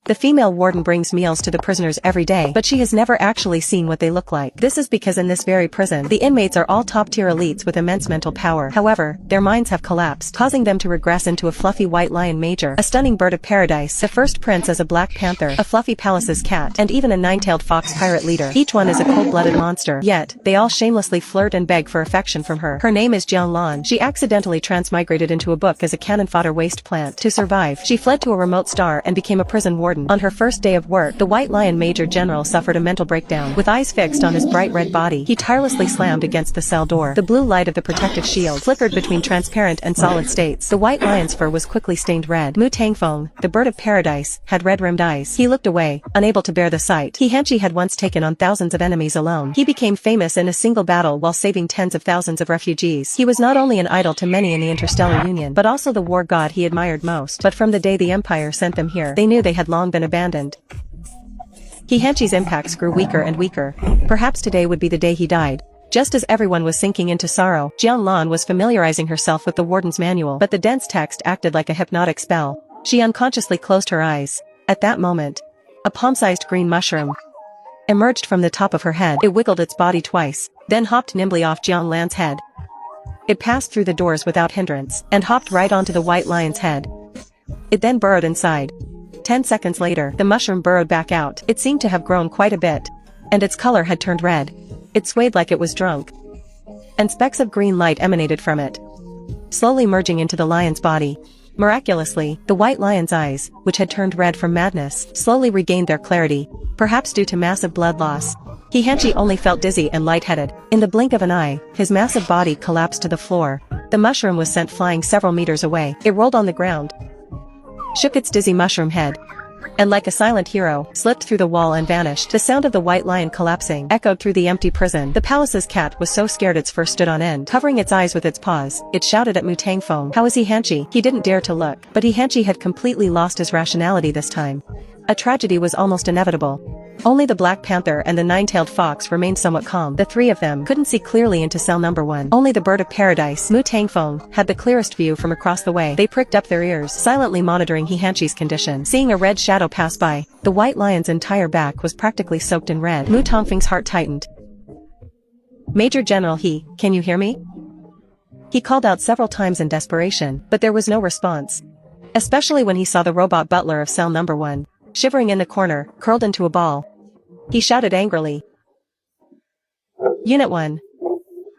The female warden brings meals to the prisoners every day, but she has never actually seen what they look like. This is because in this very prison, the inmates are all top-tier elites with immense mental power. However, their minds have collapsed, causing them to regress into a fluffy white lion major, a stunning bird of paradise, the first prince as a black panther, a fluffy palace's cat, and even a nine-tailed fox pirate leader. Each one is a cold-blooded monster. Yet, they all shamelessly flirt and beg for affection from her. Her name is Jian Lan. She accidentally transmigrated into a book as a cannon fodder waste plant. To survive, she fled to a remote star and became a prison warden. On her first day of work, the White Lion Major General suffered a mental breakdown. With eyes fixed on his bright red body, he tirelessly slammed against the cell door. The blue light of the protective shield flickered between transparent and solid states. The White Lion's fur was quickly stained red. Mu Tangfeng, the bird of paradise, had red-rimmed eyes. He looked away, unable to bear the sight. He Hanshi had once taken on thousands of enemies alone. He became famous in a single battle while saving tens of thousands of refugees. He was not only an idol to many in the Interstellar Union, but also the war god he admired most. But from the day the Empire sent them here, they knew they had long been abandoned. He Hanshi's impacts grew weaker and weaker. Perhaps today would be the day he died. Just as everyone was sinking into sorrow, Jian Lan was familiarizing herself with the warden's manual, but the dense text acted like a hypnotic spell. She unconsciously closed her eyes. At that moment, a palm-sized green mushroom emerged from the top of her head. It wiggled its body twice, then hopped nimbly off Jian Lan's head. It passed through the doors without hindrance, and hopped right onto the White Lion's head. It then burrowed inside. 10 seconds later, the mushroom burrowed back out. It seemed to have grown quite a bit, and its color had turned red. It swayed like it was drunk, and specks of green light emanated from it, slowly merging into the lion's body. Miraculously, the White Lion's eyes, which had turned red from madness, slowly regained their clarity, perhaps due to massive blood loss. He Hanshi only felt dizzy and lightheaded. In the blink of an eye, his massive body collapsed to the floor. The mushroom was sent flying several meters away. It rolled on the ground, shook its dizzy mushroom head, and like a silent hero, slipped through the wall and vanished. The sound of the White Lion collapsing echoed through the empty prison. The palace's cat was so scared its fur stood on end. Covering its eyes with its paws, it shouted at Mu Tangfeng. How is He Hanshi? He didn't dare to look, but He Hanshi had completely lost his rationality this time. A tragedy was almost inevitable. Only the Black Panther and the Nine-Tailed Fox remained somewhat calm. The three of them couldn't see clearly into cell number 1. Only the Bird of Paradise, Mu Tangfeng, had the clearest view from across the way. They pricked up their ears, silently monitoring He Hanshi's condition. Seeing a red shadow pass by, the White Lion's entire back was practically soaked in red. Mu Tangfeng's heart tightened. Major General He, can you hear me? He called out several times in desperation, but there was no response. Especially when he saw the robot butler of cell number 1. Shivering in the corner, curled into a ball. He shouted angrily. Unit 1.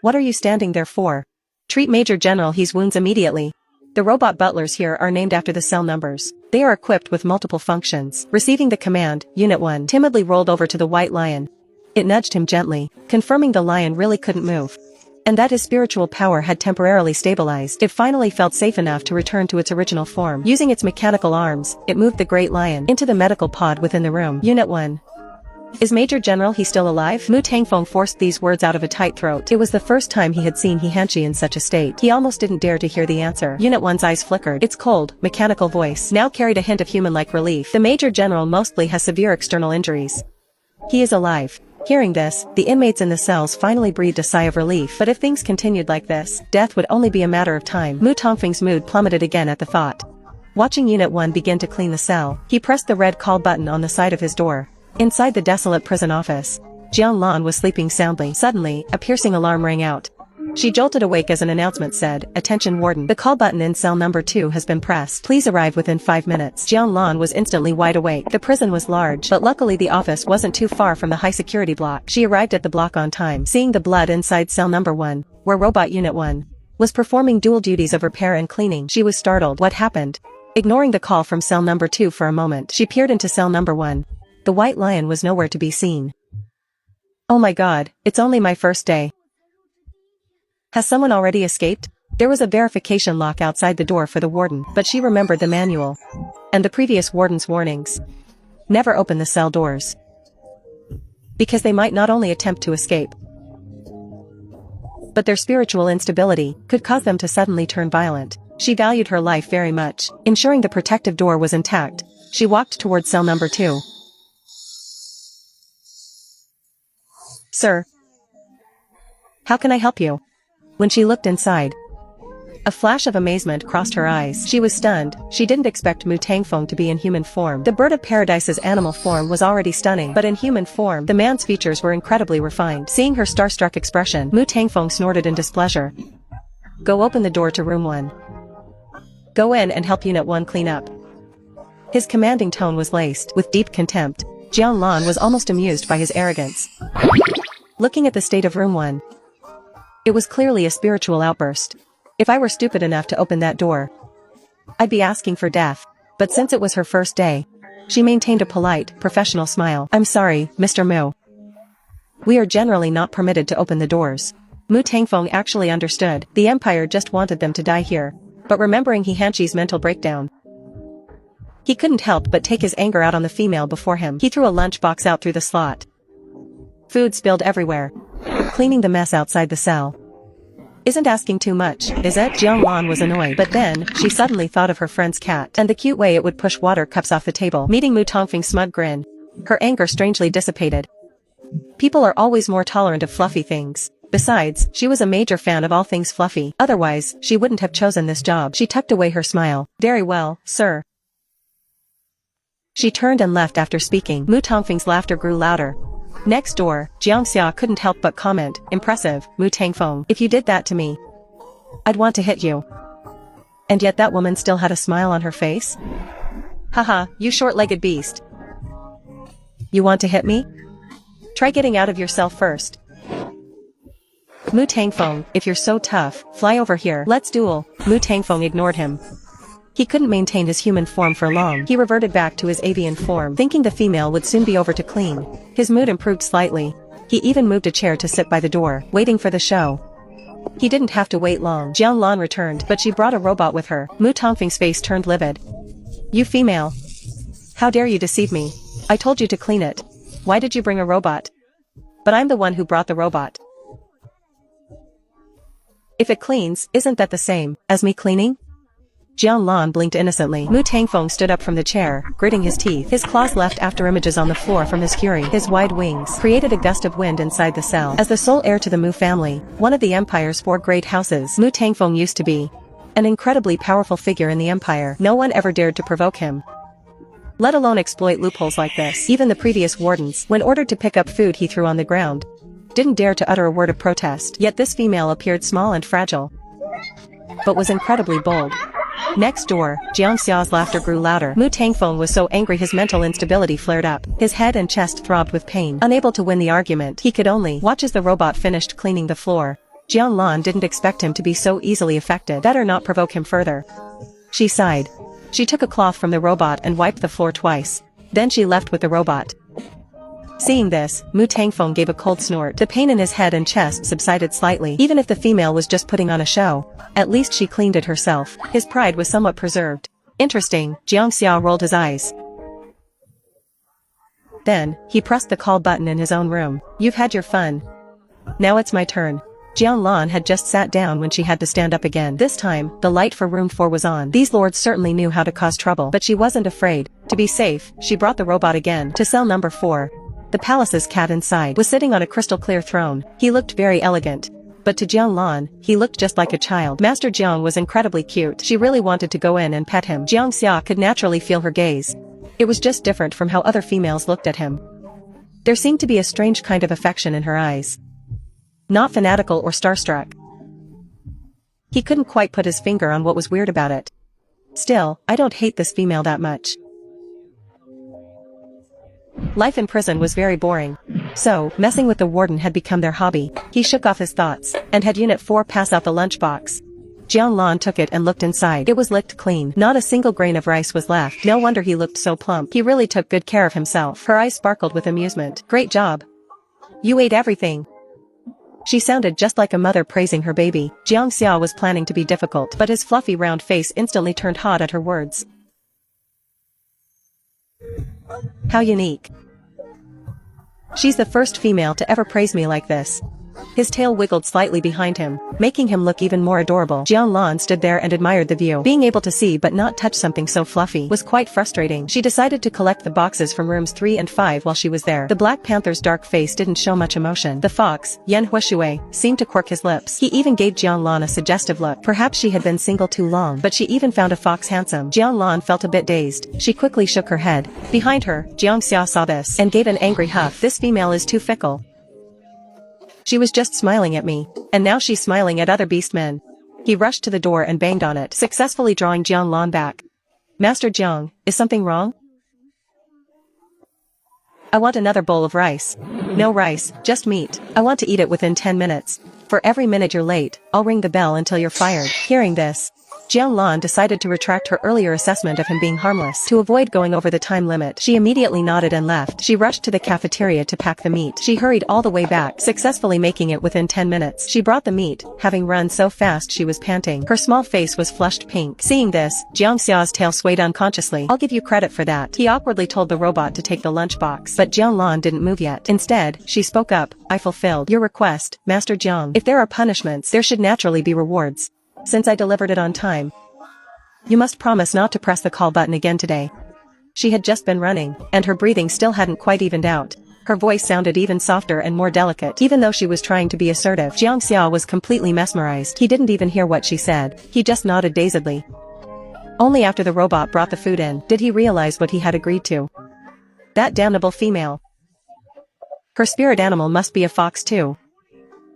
What are you standing there for? Treat Major General He's wounds immediately. The robot butlers here are named after the cell numbers. They are equipped with multiple functions. Receiving the command, Unit 1 timidly rolled over to the White Lion. It nudged him gently, confirming the lion really couldn't move, and that his spiritual power had temporarily stabilized. It finally felt safe enough to return to its original form. Using its mechanical arms, it moved the great lion into the medical pod within the room. Unit 1. Is Major General He still alive? Mu Tangfeng forced these words out of a tight throat. It was the first time he had seen He Hanshi in such a state. He almost didn't dare to hear the answer. Unit 1's eyes flickered. Its cold, mechanical voice now carried a hint of human-like relief. The Major General mostly has severe external injuries. He is alive. Hearing this, the inmates in the cells finally breathed a sigh of relief. But if things continued like this, death would only be a matter of time. Mu Tangfeng's mood plummeted again at the thought. Watching Unit 1 begin to clean the cell, he pressed the red call button on the side of his door. Inside the desolate prison office, Jian Lan was sleeping soundly. Suddenly, a piercing alarm rang out. She jolted awake as an announcement said, "Attention warden, the call button in cell number 2 has been pressed. Please arrive within 5 minutes." Jian Lan was instantly wide awake. The prison was large, but luckily the office wasn't too far from the high security block. She arrived at the block on time. Seeing the blood inside cell number 1, where Robot Unit 1 was performing dual duties of repair and cleaning, she was startled. What happened? Ignoring the call from cell number 2 for a moment, she peered into cell number 1. The White Lion was nowhere to be seen. Oh my god, it's only my first day. Has someone already escaped? There was a verification lock outside the door for the warden, but she remembered the manual and the previous warden's warnings. Never open the cell doors, because they might not only attempt to escape, but their spiritual instability could cause them to suddenly turn violent. She valued her life very much. Ensuring the protective door was intact, she walked towards cell number 2. Sir, how can I help you? When she looked inside, A flash of amazement crossed her eyes. She was stunned. She didn't expect Mu Tangfeng to be in human form. The bird of paradise's animal form was already stunning, but in human form, the man's features were incredibly refined. Seeing her starstruck expression, Mu Tangfeng snorted in displeasure. Go open the door to room 1. Go in and help Unit 1 clean up. His commanding tone was laced with deep contempt. Jiang Lan was almost amused by his arrogance. Looking at the state of room 1, it was clearly a spiritual outburst. If I were stupid enough to open that door, I'd be asking for death. But since it was her first day, she maintained a polite, professional smile. I'm sorry, Mr. Mu. We are generally not permitted to open the doors. Mu Tangfeng actually understood. The Empire just wanted them to die here. But remembering He Hanqi's mental breakdown, he couldn't help but take his anger out on the female before him. He threw a lunchbox out through the slot. Food spilled everywhere, cleaning the mess outside the cell. Isn't asking too much, is it? Jiang Lan was annoyed, but then, she suddenly thought of her friend's cat, and the cute way it would push water cups off the table. Meeting Mu Tangfeng's smug grin, her anger strangely dissipated. People are always more tolerant of fluffy things. Besides, she was a major fan of all things fluffy. Otherwise, she wouldn't have chosen this job. She tucked away her smile. Very well, sir. She turned and left after speaking. Mu Tangfeng's laughter grew louder. Next door, Jiang Xia couldn't help but comment, impressive, Mu Tangfeng. If you did that to me, I'd want to hit you. And yet that woman still had a smile on her face? Haha, you short-legged beast. You want to hit me? Try getting out of yourself first. Mu Tangfeng, if you're so tough, fly over here. Let's duel. Mu Tangfeng ignored him. He couldn't maintain his human form for long. He reverted back to his avian form, thinking the female would soon be over to clean. His mood improved slightly. He even moved a chair to sit by the door, waiting for the show. He didn't have to wait long. Jiang Lan returned, but she brought a robot with her. Mu Tangfeng's face turned livid. You female. How dare you deceive me? I told you to clean it. Why did you bring a robot? But I'm the one who brought the robot. If it cleans, isn't that the same as me cleaning? Jiang Lan blinked innocently. Mu Tangfeng stood up from the chair, gritting his teeth. His claws left after images on the floor from his fury. His wide wings created a gust of wind inside the cell. As the sole heir to the Mu family, one of the Empire's 4 great houses, Mu Tangfeng used to be an incredibly powerful figure in the Empire. No one ever dared to provoke him, let alone exploit loopholes like this. Even the previous wardens, when ordered to pick up food he threw on the ground, didn't dare to utter a word of protest. Yet this female appeared small and fragile, but was incredibly bold. Next door, Jiang Xia's laughter grew louder. Mu Tangfeng was so angry his mental instability flared up. His head and chest throbbed with pain. Unable to win the argument, he could only watch as the robot finished cleaning the floor. Jiang Lan didn't expect him to be so easily affected. Better not provoke him further. She sighed. She took a cloth from the robot and wiped the floor twice. Then she left with the robot. Seeing this, Mu Tangfeng gave a cold snort. The pain in his head and chest subsided slightly. Even if the female was just putting on a show, at least she cleaned it herself. His pride was somewhat preserved. Interesting, Jiang Xia rolled his eyes. Then, he pressed the call button in his own room. You've had your fun. Now it's my turn. Jiang Lan had just sat down when she had to stand up again. This time, the light for room 4 was on. These lords certainly knew how to cause trouble, but she wasn't afraid. To be safe, she brought the robot again to cell number 4. The palace's cat inside was sitting on a crystal-clear throne. He looked very elegant. But to Jiang Lan, he looked just like a child. Master Jiang was incredibly cute. She really wanted to go in and pet him. Jiang Xia could naturally feel her gaze. It was just different from how other females looked at him. There seemed to be a strange kind of affection in her eyes. Not fanatical or starstruck. He couldn't quite put his finger on what was weird about it. Still, I don't hate this female that much. Life in prison was very boring. So, messing with the warden had become their hobby. He shook off his thoughts, and had Unit 4 pass out the lunchbox. Jiang Lan took it and looked inside. It was licked clean. Not a single grain of rice was left. No wonder he looked so plump. He really took good care of himself. Her eyes sparkled with amusement. Great job. You ate everything. She sounded just like a mother praising her baby. Jiang Xia was planning to be difficult, but his fluffy round face instantly turned hot at her words. How unique. She's the first female to ever praise me like this. His tail wiggled slightly behind him, making him look even more adorable. Jianlan stood there and admired the view. Being able to see but not touch something so fluffy was quite frustrating. She decided to collect the boxes from rooms 3 and 5 while she was there. The Black Panther's dark face didn't show much emotion. The fox, Yan Huishui, seemed to quirk his lips. He even gave Jianlan a suggestive look. Perhaps she had been single too long, but she even found a fox handsome. Jianlan felt a bit dazed. She quickly shook her head. Behind her, Jiang Xia saw this and gave an angry huff. This female is too fickle. She was just smiling at me, and now she's smiling at other beastmen. He rushed to the door and banged on it, successfully drawing Jianlan back. Master Jiang, is something wrong? I want another bowl of rice. No rice, just meat. I want to eat it within 10 minutes. For every minute you're late, I'll ring the bell until you're fired. Hearing this, Jianlan decided to retract her earlier assessment of him being harmless. To avoid going over the time limit, she immediately nodded and left. She rushed to the cafeteria to pack the meat. She hurried all the way back, successfully making it within 10 minutes. She brought the meat, having run so fast she was panting. Her small face was flushed pink. Seeing this, Jiang Xia's tail swayed unconsciously. I'll give you credit for that. He awkwardly told the robot to take the lunchbox, but Jianlan didn't move yet. Instead, she spoke up. I fulfilled your request, Master Jiang. If there are punishments, there should naturally be rewards. Since I delivered it on time, you must promise not to press the call button again today. She had just been running, and her breathing still hadn't quite evened out. Her voice sounded even softer and more delicate. Even though she was trying to be assertive, Jiang Xia was completely mesmerized. He didn't even hear what she said. He just nodded dazedly. Only after the robot brought the food in did he realize what he had agreed to. That damnable female. Her spirit animal must be a fox too.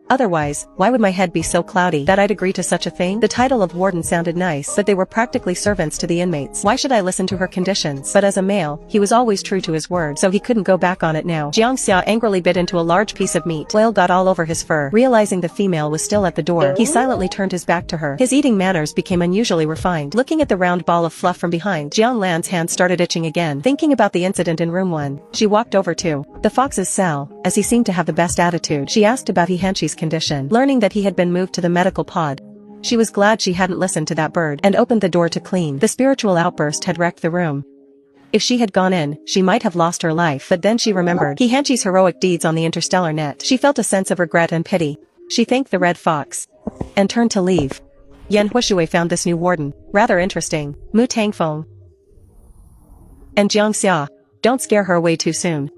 Otherwise, why would my head be so cloudy that I'd agree to such a thing? The title of warden sounded nice, but they were practically servants to the inmates. Why should I listen to her conditions? But as a male, he was always true to his word, so he couldn't go back on it now. Jiang Xia angrily bit into a large piece of meat. Oil got all over his fur. Realizing the female was still at the door, he silently turned his back to her. His eating manners became unusually refined. Looking at the round ball of fluff from behind, Jiang Lan's hand started itching again. Thinking about the incident in room 1, she walked over to the fox's cell, as he seemed to have the best attitude. She asked about He Hanshi's condition. Learning that he had been moved to the medical pod, she was glad she hadn't listened to that bird and opened the door to clean. The spiritual outburst had wrecked the room. If she had gone in, she might have lost her life, but then she remembered He Hanshi's heroic deeds on the interstellar net. She felt a sense of regret and pity. She thanked the red fox and turned to leave. Yan Huishui found this new warden rather interesting. Mu Tangfeng and Jiang Xia. Don't scare her away too soon.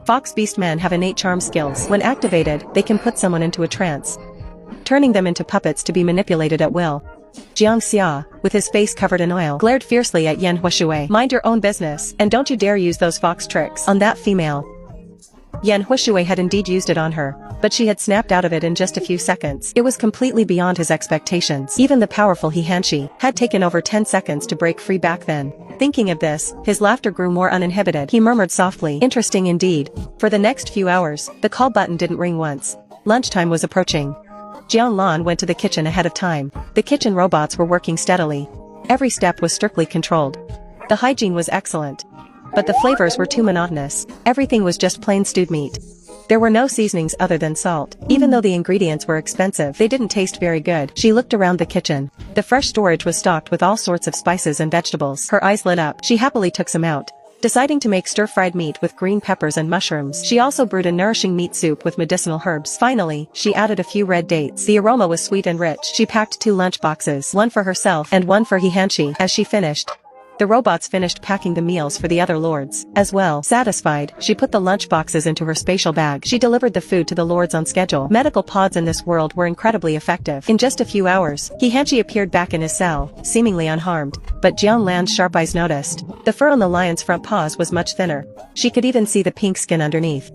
Fox beastmen have innate charm skills. When activated, they can put someone into a trance, turning them into puppets to be manipulated at will. Jiang Xia, with his face covered in oil, glared fiercely at Yan Huishui. Mind your own business, and don't you dare use those fox tricks on that female. Yan Huishui had indeed used it on her, but she had snapped out of it in just a few seconds. It was completely beyond his expectations. Even the powerful He Hanshi had taken over 10 seconds to break free back then. Thinking of this, his laughter grew more uninhibited. He murmured softly, interesting indeed. For the next few hours, the call button didn't ring once. Lunchtime was approaching. Jianlan went to the kitchen ahead of time. The kitchen robots were working steadily. Every step was strictly controlled. The hygiene was excellent, but the flavors were too monotonous. Everything was just plain stewed meat. There were no seasonings other than salt. Even though the ingredients were expensive, they didn't taste very good. She looked around the kitchen. The fresh storage was stocked with all sorts of spices and vegetables. Her eyes lit up. She happily took some out, deciding to make stir-fried meat with green peppers and mushrooms. She also brewed a nourishing meat soup with medicinal herbs. Finally, she added a few red dates. The aroma was sweet and rich. She packed 2 lunch boxes, one for herself and one for He Hanshi. As she finished, the robots finished packing the meals for the other lords as well. Satisfied, she put the lunch boxes into her spatial bag. She delivered the food to the lords on schedule. Medical pods in this world were incredibly effective. In just a few hours, He Hanshi appeared back in his cell, seemingly unharmed. But Jiang Lan's sharp eyes noticed the fur on the lion's front paws was much thinner. She could even see the pink skin underneath.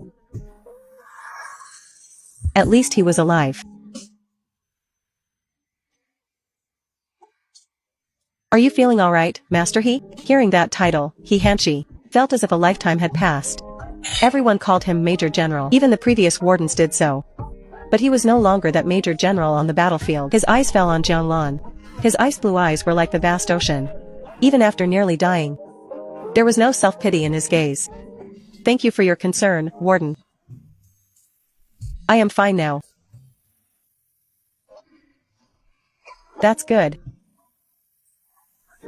At least he was alive. Are you feeling alright, Master He? Hearing that title, He Hanshi felt as if a lifetime had passed. Everyone called him Major General. Even the previous wardens did so. But he was no longer that Major General on the battlefield. His eyes fell on Jianlan. His ice blue eyes were like the vast ocean. Even after nearly dying, there was no self-pity in his gaze. Thank you for your concern, Warden. I am fine now. That's good.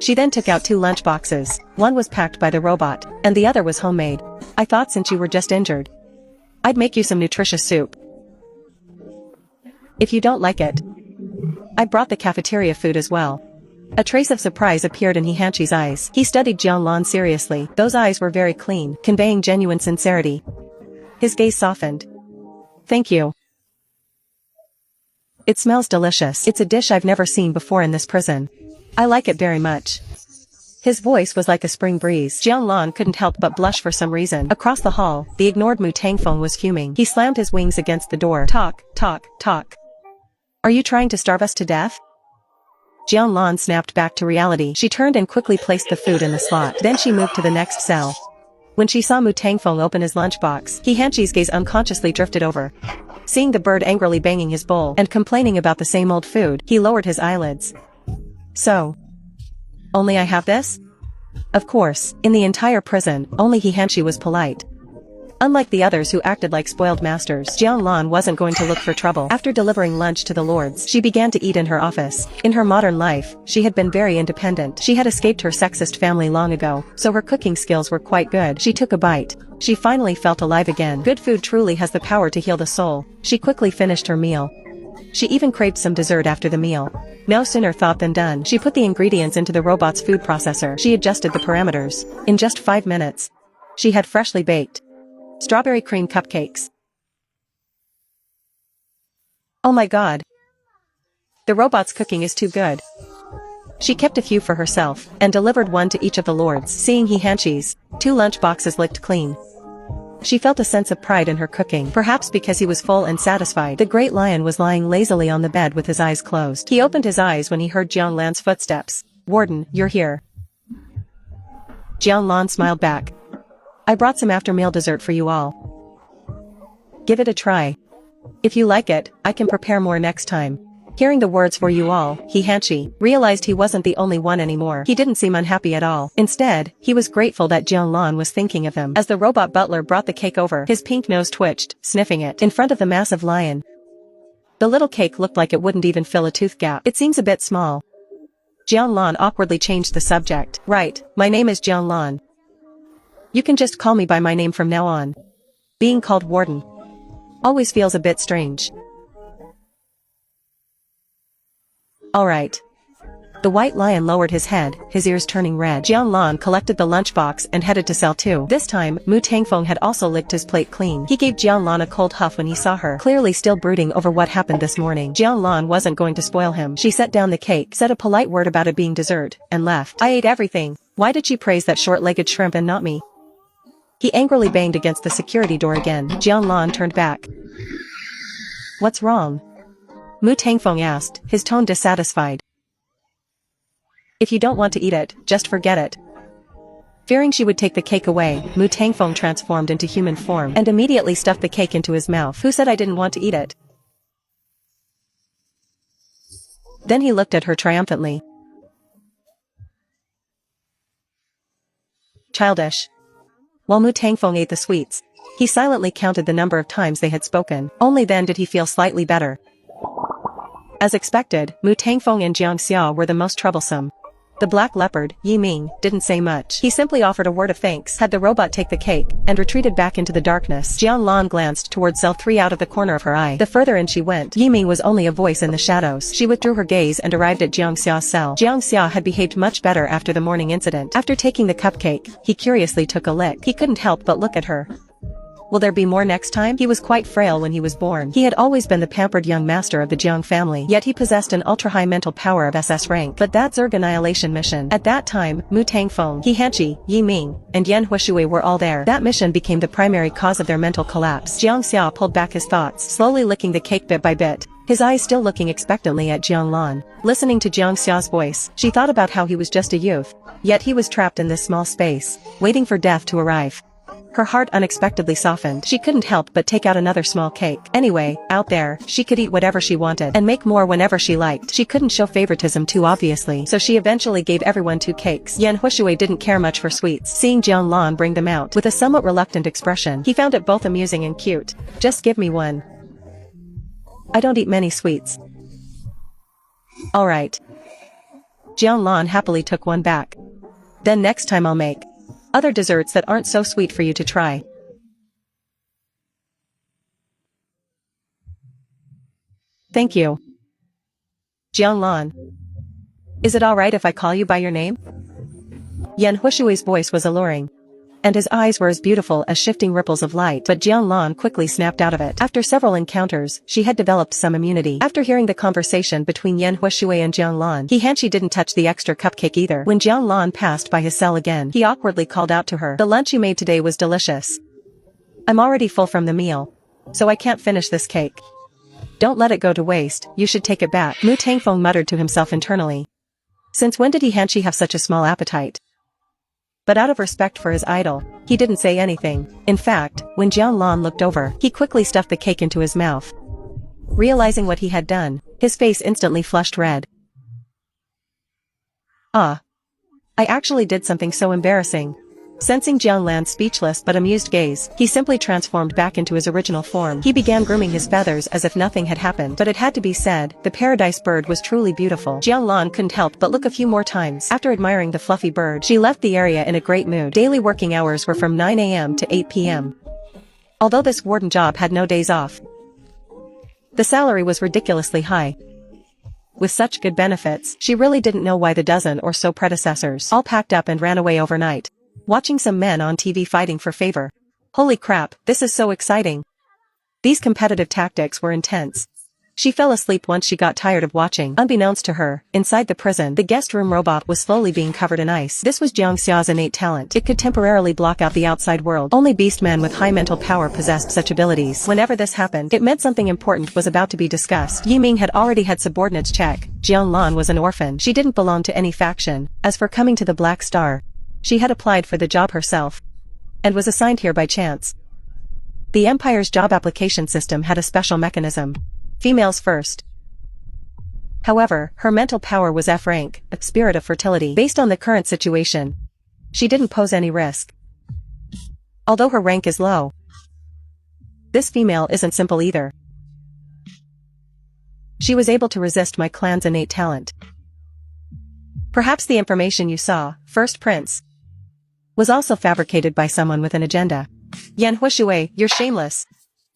She then took out 2 lunch boxes. One was packed by the robot, and the other was homemade. I thought since you were just injured, I'd make you some nutritious soup. If you don't like it, I brought the cafeteria food as well. A trace of surprise appeared in He Hanchi's eyes. He studied Jianlan seriously. Those eyes were very clean, conveying genuine sincerity. His gaze softened. Thank you. It smells delicious. It's a dish I've never seen before in this prison. I like it very much. His voice was like a spring breeze. Jianlan couldn't help but blush for some reason. Across the hall, the ignored Mu Tangfeng was fuming. He slammed his wings against the door. Talk, talk, talk. Are you trying to starve us to death? Jianlan snapped back to reality. She turned and quickly placed the food in the slot. Then she moved to the next cell. When she saw Mu Tangfeng open his lunchbox, He Hanchi's gaze unconsciously drifted over. Seeing the bird angrily banging his bowl and complaining about the same old food, he lowered his eyelids. So, only I have this? Of course, in the entire prison, only He Hanchi was polite. Unlike the others who acted like spoiled masters, Jianlan wasn't going to look for trouble. After delivering lunch to the lords, she began to eat in her office. In her modern life, she had been very independent. She had escaped her sexist family long ago, so her cooking skills were quite good. She took a bite. She finally felt alive again. Good food truly has the power to heal the soul. She quickly finished her meal. She even craved some dessert after the meal. No sooner thought than done. She put the ingredients into the robot's food processor. She adjusted the parameters. In just 5 minutes, she had freshly baked strawberry cream cupcakes. Oh my god. The robot's cooking is too good. She kept a few for herself, and delivered one to each of the lords. Seeing He Hanchi's 2 lunch boxes licked clean, she felt a sense of pride in her cooking, perhaps because he was full and satisfied. The great lion was lying lazily on the bed with his eyes closed. He opened his eyes when he heard Jianlan's footsteps. Warden, you're here. Jianlan smiled back. I brought some after-meal dessert for you all. Give it a try. If you like it, I can prepare more next time. Hearing the words for you all, He Hanchi realized he wasn't the only one anymore. He didn't seem unhappy at all. Instead, he was grateful that Jianlan was thinking of him. As the robot butler brought the cake over, his pink nose twitched, sniffing it. In front of the massive lion, the little cake looked like it wouldn't even fill a tooth gap. It seems a bit small. Jianlan awkwardly changed the subject. Right, my name is Jianlan. You can just call me by my name from now on. Being called Warden always feels a bit strange. Alright. The white lion lowered his head, his ears turning red. Jianlan collected the lunchbox and headed to cell 2. This time, Mu Tangfeng had also licked his plate clean. He gave Jianlan a cold huff when he saw her, clearly still brooding over what happened this morning. Jianlan wasn't going to spoil him. She set down the cake, said a polite word about it being dessert, and left. I ate everything. Why did she praise that short-legged shrimp and not me? He angrily banged against the security door again. Jianlan turned back. What's wrong? Mu Tangfeng asked, his tone dissatisfied. If you don't want to eat it, just forget it. Fearing she would take the cake away, Mu Tangfeng transformed into human form and immediately stuffed the cake into his mouth. Who said I didn't want to eat it? Then he looked at her triumphantly. Childish. While Mu Tangfeng ate the sweets, he silently counted the number of times they had spoken. Only then did he feel slightly better. As expected, Mu Tangfeng and Jiang Xia were the most troublesome. The black leopard, Yi Ming, didn't say much. He simply offered a word of thanks, had the robot take the cake, and retreated back into the darkness. Jianlan glanced toward cell 3 out of the corner of her eye. The further in she went, Yi Ming was only a voice in the shadows. She withdrew her gaze and arrived at Jiang Xia's cell. Jiang Xia had behaved much better after the morning incident. After taking the cupcake, he curiously took a lick. He couldn't help but look at her. Will there be more next time? He was quite frail when he was born. He had always been the pampered young master of the Jiang family, yet he possessed an ultra-high mental power of SS rank. But that Zerg annihilation mission. At that time, Mu Tangfeng, He Hanchi, Yi Ming, and Yan Huishui were all there. That mission became the primary cause of their mental collapse. Jiang Xia pulled back his thoughts, slowly licking the cake bit by bit, his eyes still looking expectantly at Jianlan. Listening to Jiang Xia's voice, she thought about how he was just a youth, yet he was trapped in this small space, waiting for death to arrive. Her heart unexpectedly softened. She couldn't help but take out another small cake. Anyway, out there, she could eat whatever she wanted and make more whenever she liked. She couldn't show favoritism too obviously, so she eventually gave everyone 2 cakes. Yan Huishui didn't care much for sweets. Seeing Jianlan bring them out with a somewhat reluctant expression, he found it both amusing and cute. Just give me one. I don't eat many sweets. Alright. Jianlan happily took one back. Then next time I'll make other desserts that aren't so sweet for you to try. Thank you. Jianglan. Is it alright if I call you by your name? Yan Hushui's voice was alluring, and his eyes were as beautiful as shifting ripples of light, but Jianglan quickly snapped out of it. After several encounters, she had developed some immunity. After hearing the conversation between Yan Hushui and Jianglan, He didn't touch the extra cupcake either. When Jianglan passed by his cell again, he awkwardly called out to her, "The lunch you made today was delicious. I'm already full from the meal, so I can't finish this cake. Don't let it go to waste, you should take it back." Mu Tangfeng muttered to himself internally. Since when did He have such a small appetite? But out of respect for his idol, he didn't say anything. In fact, when Jianglan looked over, he quickly stuffed the cake into his mouth. Realizing what he had done, his face instantly flushed red. I actually did something so embarrassing. Sensing Jianglan's speechless but amused gaze, he simply transformed back into his original form. He began grooming his feathers as if nothing had happened. But it had to be said, the paradise bird was truly beautiful. Jianglan couldn't help but look a few more times. After admiring the fluffy bird, she left the area in a great mood. Daily working hours were from 9 a.m. to 8 p.m. Although this warden job had no days off, the salary was ridiculously high. With such good benefits, she really didn't know why the dozen or so predecessors all packed up and ran away overnight, watching some men on TV fighting for favor. Holy crap, this is so exciting. These competitive tactics were intense. She fell asleep once she got tired of watching. Unbeknownst to her, inside the prison, the guest room robot was slowly being covered in ice. This was Jiang Xia's innate talent. It could temporarily block out the outside world. Only beastmen with high mental power possessed such abilities. Whenever this happened, it meant something important was about to be discussed. Yiming had already had subordinates check. Jianglan was an orphan. She didn't belong to any faction. As for coming to the Black Star, she had applied for the job herself, and was assigned here by chance. The Empire's job application system had a special mechanism. Females first. However, her mental power was F rank, a spirit of fertility. Based on the current situation, she didn't pose any risk. Although her rank is low, this female isn't simple either. She was able to resist my clan's innate talent. Perhaps the information you saw, First Prince, was also fabricated by someone with an agenda. Yan Hushui, you're shameless.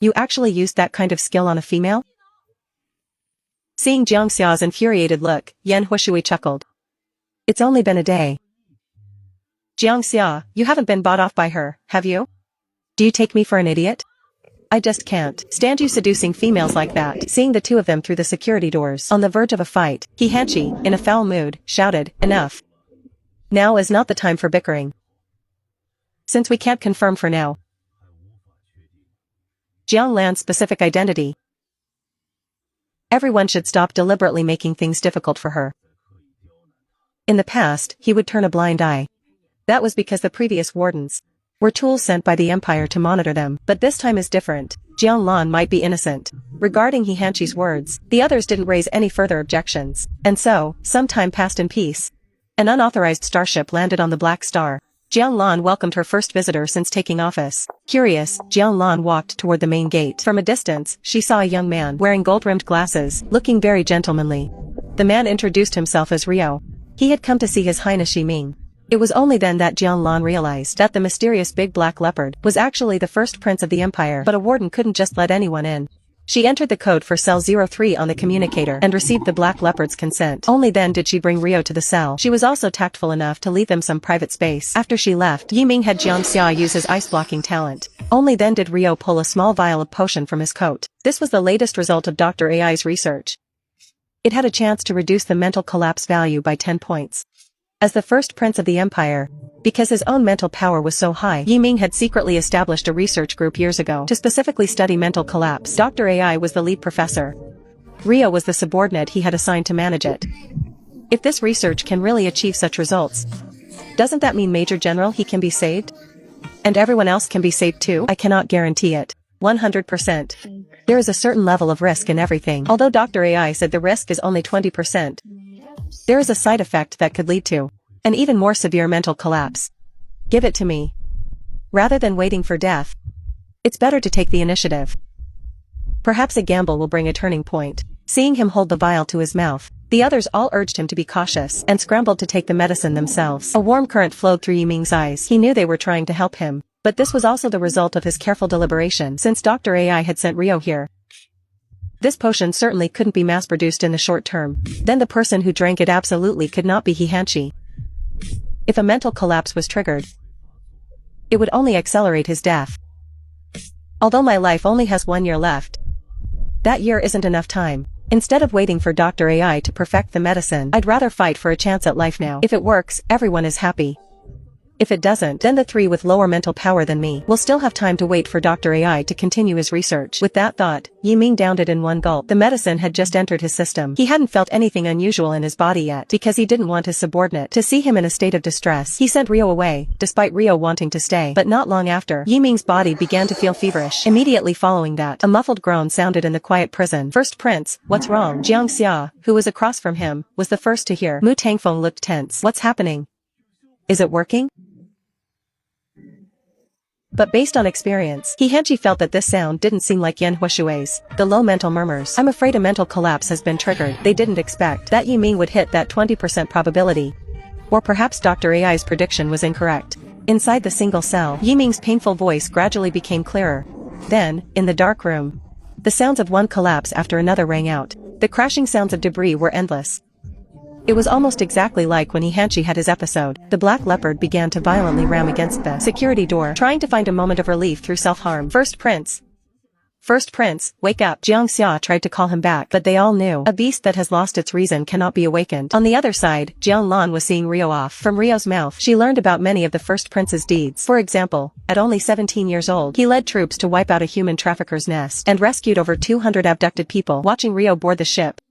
You actually used that kind of skill on a female? Seeing Jiang Xia's infuriated look, Yan Hushui chuckled. It's only been a day. Jiang Xia, you haven't been bought off by her, have you? Do you take me for an idiot? I just can't stand you seducing females like that. Seeing the two of them through the security doors, on the verge of a fight, He, in a foul mood, shouted, "Enough. Now is not the time for bickering. Since we can't confirm for now Jianglan's specific identity, everyone should stop deliberately making things difficult for her." In the past, he would turn a blind eye. That was because the previous wardens were tools sent by the Empire to monitor them. But this time is different. Jianglan might be innocent. Regarding He words, the others didn't raise any further objections. And so, some time passed in peace. An unauthorized starship landed on the Black Star. Jianglan welcomed her first visitor since taking office. Curious, Jianglan walked toward the main gate. From a distance, she saw a young man wearing gold-rimmed glasses, looking very gentlemanly. The man introduced himself as Rio. He had come to see His Highness Yiming. It was only then that Jianglan realized that the mysterious big black leopard was actually the first prince of the Empire. But a warden couldn't just let anyone in. She entered the code for cell 03 on the communicator and received the black leopard's consent. Only then did she bring Rio to the cell. She was also tactful enough to leave them some private space. After she left, Yiming had Jiang Xia use his ice-blocking talent. Only then did Rio pull a small vial of potion from his coat. This was the latest result of Dr. AI's research. It had a chance to reduce the mental collapse value by 10 points. As the first prince of the Empire, because his own mental power was so high, Yiming had secretly established a research group years ago to specifically study mental collapse. Dr. AI was the lead professor. Rio was the subordinate he had assigned to manage it. If this research can really achieve such results, doesn't that mean Major General He can be saved? And everyone else can be saved too? I cannot guarantee it. 100%. There is a certain level of risk in everything. Although Dr. AI said the risk is only 20%. There is a side effect that could lead to an even more severe mental collapse. Give it to me. Rather than waiting for death, it's better to take the initiative. Perhaps a gamble will bring a turning point. Seeing him hold the vial to his mouth, the others all urged him to be cautious and scrambled to take the medicine themselves. A warm current flowed through Yiming's eyes. He knew they were trying to help him, but this was also the result of his careful deliberation since Dr. AI had sent Rio here. This potion certainly couldn't be mass-produced in the short term. Then the person who drank it absolutely could not be Heihachi. If a mental collapse was triggered, it would only accelerate his death. Although my life only has 1 year left, that year isn't enough time. Instead of waiting for Dr. AI to perfect the medicine, I'd rather fight for a chance at life now. If it works, everyone is happy. If it doesn't, then the 3 with lower mental power than me will still have time to wait for Dr. AI to continue his research. With that thought, Yi Ming downed it in one gulp. The medicine had just entered his system. He hadn't felt anything unusual in his body yet, because he didn't want his subordinate to see him in a state of distress. He sent Rio away, despite Rio wanting to stay. But not long after, Yi Ming's body began to feel feverish. Immediately following that, a muffled groan sounded in the quiet prison. First Prince, what's wrong? Jiang Xia, who was across from him, was the first to hear. Mu Tangfeng looked tense. What's happening? Is it working? But based on experience, Heihachi felt that this sound didn't seem like Yan Huishui's. The low mental murmurs. I'm afraid a mental collapse has been triggered. They didn't expect that Yi Ming would hit that 20% probability. Or perhaps Dr. AI's prediction was incorrect. Inside the single cell, Yi Ming's painful voice gradually became clearer. Then, in the dark room, the sounds of one collapse after another rang out. The crashing sounds of debris were endless. It was almost exactly like when Heihachi had his episode. The black leopard began to violently ram against the security door, trying to find a moment of relief through self-harm. First Prince, wake up. Jiang Xia tried to call him back, but they all knew a beast that has lost its reason cannot be awakened. On the other side, Jiang Lan was seeing Rio off. From Rio's mouth, she learned about many of the First Prince's deeds. For example, at only 17 years old, he led troops to wipe out a human trafficker's nest and rescued over 200 abducted people. Watching Rio board the ship,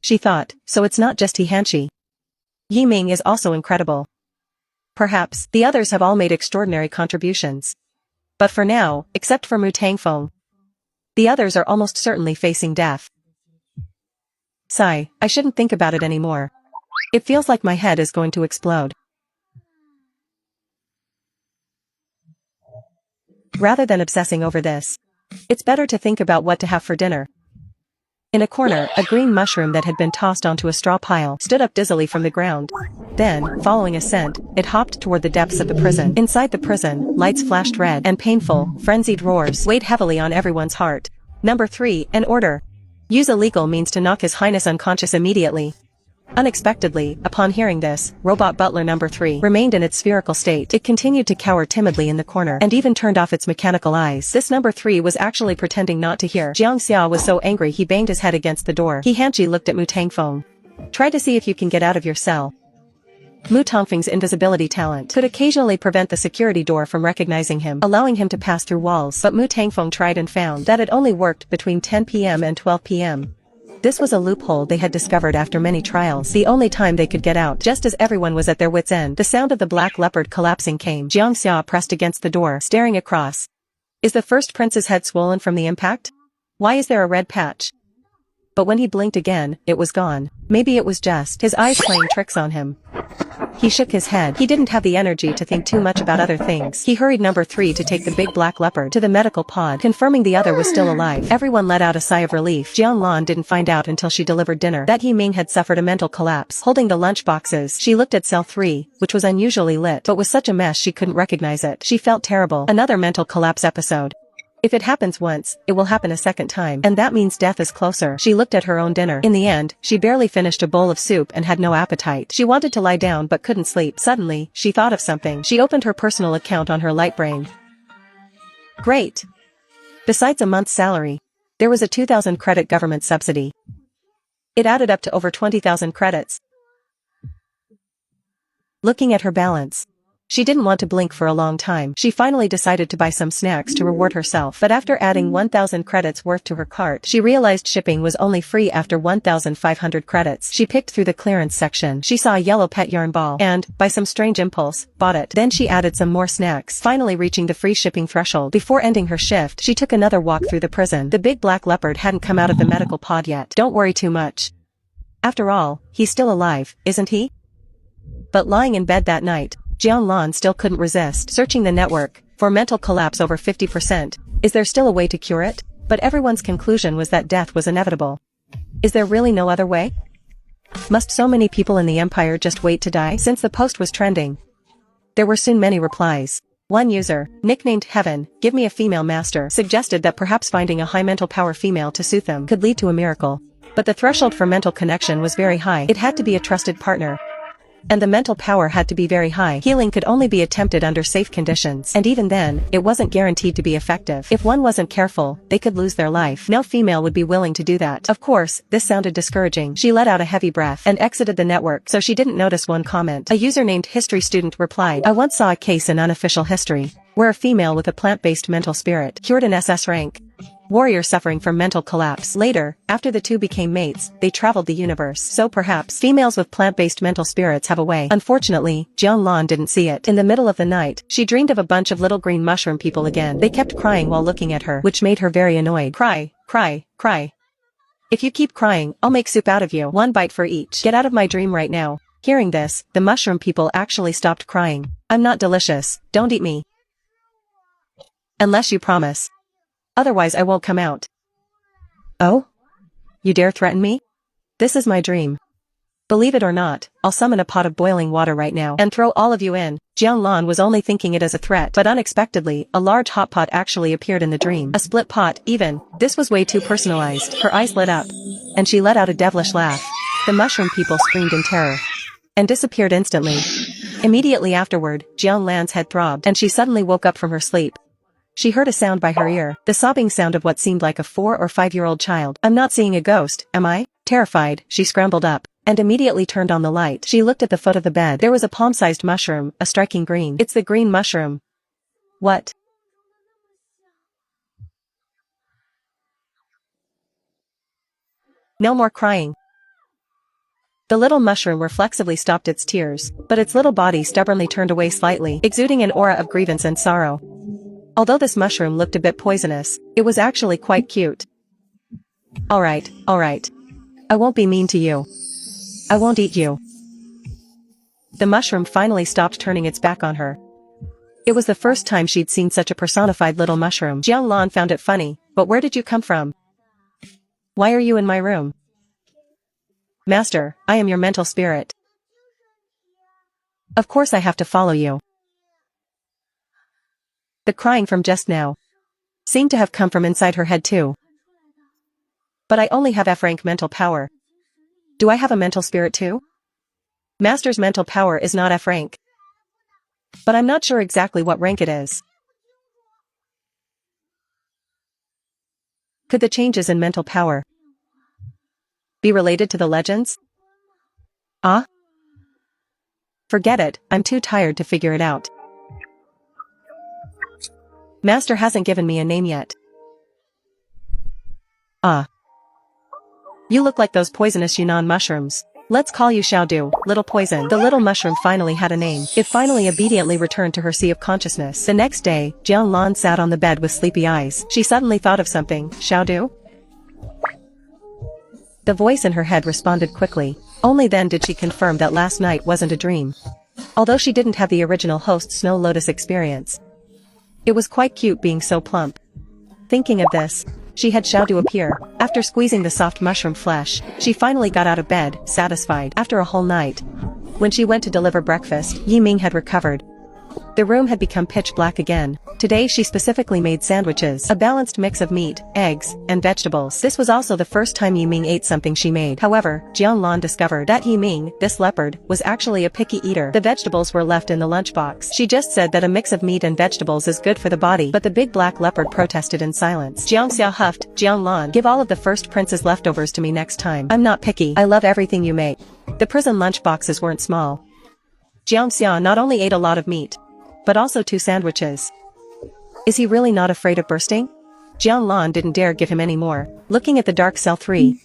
she thought, so it's not just Heihachi. Yi Ming is also incredible. Perhaps, the others have all made extraordinary contributions. But for now, except for Mu Tangfeng, the others are almost certainly facing death. Sigh, I shouldn't think about it anymore. It feels like my head is going to explode. Rather than obsessing over this, it's better to think about what to have for dinner. In a corner, a green mushroom that had been tossed onto a straw pile stood up dizzily from the ground. Then, following a scent, it hopped toward the depths of the prison. Inside the prison, lights flashed red, and painful, frenzied roars weighed heavily on everyone's heart. Number 3, an order. Use illegal means to knock His Highness unconscious immediately. Unexpectedly, upon hearing this, robot butler number 3 remained in its spherical state. It continued to cower timidly in the corner and even turned off its mechanical eyes. This number 3 was actually pretending not to hear. Jiang Xia was so angry he banged his head against the door. Heihachi looked at Mu Tangfeng. Try to see if you can get out of your cell. Mu Tangfeng's invisibility talent could occasionally prevent the security door from recognizing him, allowing him to pass through walls. But Mu Tangfeng tried and found that it only worked between 10 p.m. and 12 p.m. This was a loophole they had discovered after many trials, the only time they could get out. Just as everyone was at their wits' end, the sound of the black leopard collapsing came. Jiang Xia pressed against the door, staring across. Is the First Prince's head swollen from the impact? Why is there a red patch? But when he blinked again, it was gone. Maybe it was just his eyes playing tricks on him. He shook his head. He didn't have the energy to think too much about other things. He hurried number 3 to take the big black leopard to the medical pod, confirming the other was still alive. Everyone let out a sigh of relief. Jiang Lan didn't find out until she delivered dinner that Yi Ming had suffered a mental collapse. Holding the lunch boxes, she looked at cell 3, which was unusually lit, but was such a mess she couldn't recognize it. She felt terrible. Another mental collapse episode. If it happens once, it will happen a second time, and that means death is closer. She looked at her own dinner. In the end, she barely finished a bowl of soup and had no appetite. She wanted to lie down but couldn't sleep. Suddenly, she thought of something. She opened her personal account on her light brain. Great! Besides a month's salary, there was a 2,000 credit government subsidy. It added up to over 20,000 credits. Looking at her balance, she didn't want to blink for a long time. She finally decided to buy some snacks to reward herself. But after adding 1,000 credits worth to her cart, she realized shipping was only free after 1,500 credits. She picked through the clearance section. She saw a yellow pet yarn ball and, by some strange impulse, bought it. Then she added some more snacks, finally reaching the free shipping threshold. Before ending her shift, she took another walk through the prison. The big black leopard hadn't come out of the medical pod yet. Don't worry too much. After all, he's still alive, isn't he? But lying in bed that night, Jiang Lan still couldn't resist searching the network for mental collapse over 50%. Is there still a way to cure it? But everyone's conclusion was that death was inevitable. Is there really no other way? Must so many people in the empire just wait to die? Since the post was trending, there were soon many replies. One user, nicknamed Heaven, give me a female master, suggested that perhaps finding a high mental power female to suit them could lead to a miracle. But the threshold for mental connection was very high. It had to be a trusted partner. And the mental power had to be very high. Healing could only be attempted under safe conditions. And even then, it wasn't guaranteed to be effective. If one wasn't careful, they could lose their life. No female would be willing to do that. Of course, this sounded discouraging. She let out a heavy breath and exited the network, so she didn't notice one comment. A user named History Student replied, I once saw a case in unofficial history, where a female with a plant-based mental spirit cured an SS rank warrior suffering from mental collapse. Later, after the two became mates, they traveled the universe. So perhaps females with plant-based mental spirits have a way. Unfortunately, Jiang Lan didn't see it. In the middle of the night, she dreamed of a bunch of little green mushroom people again. They kept crying while looking at her, which made her very annoyed. Cry, cry, cry. If you keep crying, I'll make soup out of you. One bite for each. Get out of my dream right now. Hearing this, the mushroom people actually stopped crying. I'm not delicious. Don't eat me. Unless you promise. Otherwise I won't come out. Oh? You dare threaten me? This is my dream. Believe it or not, I'll summon a pot of boiling water right now and throw all of you in. Jiang Lan was only thinking it as a threat, but unexpectedly, a large hot pot actually appeared in the dream. A split pot, even. This was way too personalized. Her eyes lit up, and she let out a devilish laugh. The mushroom people screamed in terror and disappeared instantly. Immediately afterward, Jiang Lan's head throbbed, and she suddenly woke up from her sleep. She heard a sound by her ear, the sobbing sound of what seemed like a 4- or 5-year-old child. I'm not seeing a ghost, am I? Terrified, she scrambled up and immediately turned on the light. She looked at the foot of the bed. There was a palm-sized mushroom, a striking green. It's the green mushroom. What? No more crying. The little mushroom reflexively stopped its tears, but its little body stubbornly turned away slightly, exuding an aura of grievance and sorrow. Although this mushroom looked a bit poisonous, it was actually quite cute. Alright. I won't be mean to you. I won't eat you. The mushroom finally stopped turning its back on her. It was the first time she'd seen such a personified little mushroom. Jiang Lan found it funny, but where did you come from? Why are you in my room? Master, I am your mental spirit. Of course I have to follow you. The crying from just now seemed to have come from inside her head too. But I only have F-rank mental power. Do I have a mental spirit too? Master's mental power is not F-rank. But I'm not sure exactly what rank it is. Could the changes in mental power be related to the legends? Ah? Forget it, I'm too tired to figure it out. Master hasn't given me a name yet. Ah. You look like those poisonous Yunnan mushrooms. Let's call you Xiaodu, little poison. The little mushroom finally had a name. It finally obediently returned to her sea of consciousness. The next day, Jiang Lan sat on the bed with sleepy eyes. She suddenly thought of something. Xiaodu? The voice in her head responded quickly. Only then did she confirm that last night wasn't a dream. Although she didn't have the original host Snow Lotus experience. It was quite cute being so plump. Thinking of this, she had Xiaodu appear. After squeezing the soft mushroom flesh, she finally got out of bed, satisfied. After a whole night, when she went to deliver breakfast, Yi Ming had recovered. The room had become pitch black again. Today she specifically made sandwiches, a balanced mix of meat, eggs, and vegetables. This was also the first time Yi Ming ate something she made. However, Jiang Lan discovered that Yi Ming, this leopard, was actually a picky eater. The vegetables were left in the lunchbox. She just said that a mix of meat and vegetables is good for the body, but the big black leopard protested in silence. Jiang Xia huffed, Jiang Lan, give all of the first prince's leftovers to me next time. I'm not picky. I love everything you make. The prison lunchboxes weren't small. Jiang Xia not only ate a lot of meat, but also 2 sandwiches. Is he really not afraid of bursting? Jiang Lan didn't dare give him any more. Looking at the dark cell 3,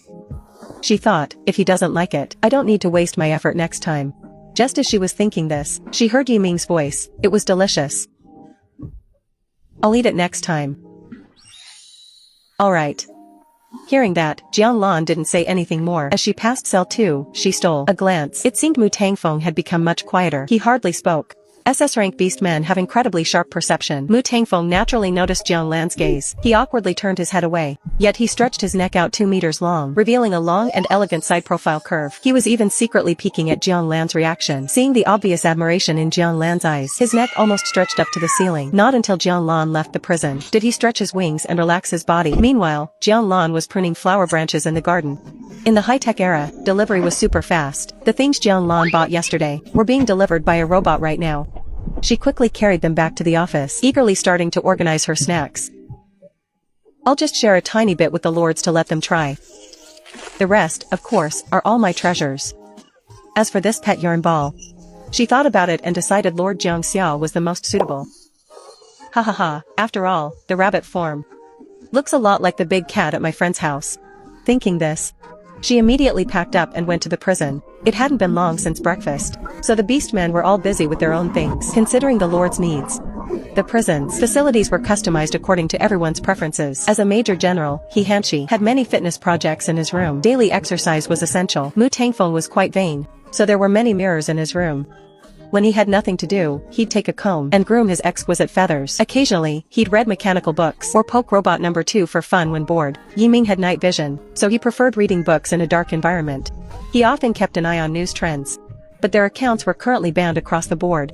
she thought, if he doesn't like it, I don't need to waste my effort next time. Just as she was thinking this, she heard Yi Ming's voice. It was delicious. I'll eat it next time. Alright. Hearing that, Jiang Lan didn't say anything more. As she passed cell 2, she stole a glance. It seemed Mu Tangfeng had become much quieter. He hardly spoke. SS rank beast men have incredibly sharp perception. Mu Tangfeng naturally noticed Jiang Lan's gaze. He awkwardly turned his head away. Yet he stretched his neck out 2 meters long, revealing a long and elegant side profile curve. He was even secretly peeking at Jiang Lan's reaction. Seeing the obvious admiration in Jiang Lan's eyes, his neck almost stretched up to the ceiling. Not until Jiang Lan left the prison did he stretch his wings and relax his body. Meanwhile, Jiang Lan was pruning flower branches in the garden. In the high-tech era, delivery was super fast. The things Jiang Lan bought yesterday were being delivered by a robot right now. She quickly carried them back to the office, eagerly starting to organize her snacks. I'll just share a tiny bit with the lords to let them try. The rest, of course, are all my treasures. As for this pet yarn ball, she thought about it and decided Lord Jiang Xiao was the most suitable. Ha ha ha, after all, the rabbit form looks a lot like the big cat at my friend's house. Thinking this, she immediately packed up and went to the prison. It hadn't been long since breakfast, so the beastmen were all busy with their own things, considering the lord's needs. The prison's facilities were customized according to everyone's preferences. As a major general, He Hanshi had many fitness projects in his room. Daily exercise was essential. Mu Tangfeng was quite vain, so there were many mirrors in his room. When he had nothing to do, he'd take a comb and groom his exquisite feathers. Occasionally, he'd read mechanical books or poke Robot Number 2 for fun when bored. Yiming had night vision, so he preferred reading books in a dark environment. He often kept an eye on news trends, but their accounts were currently banned across the board.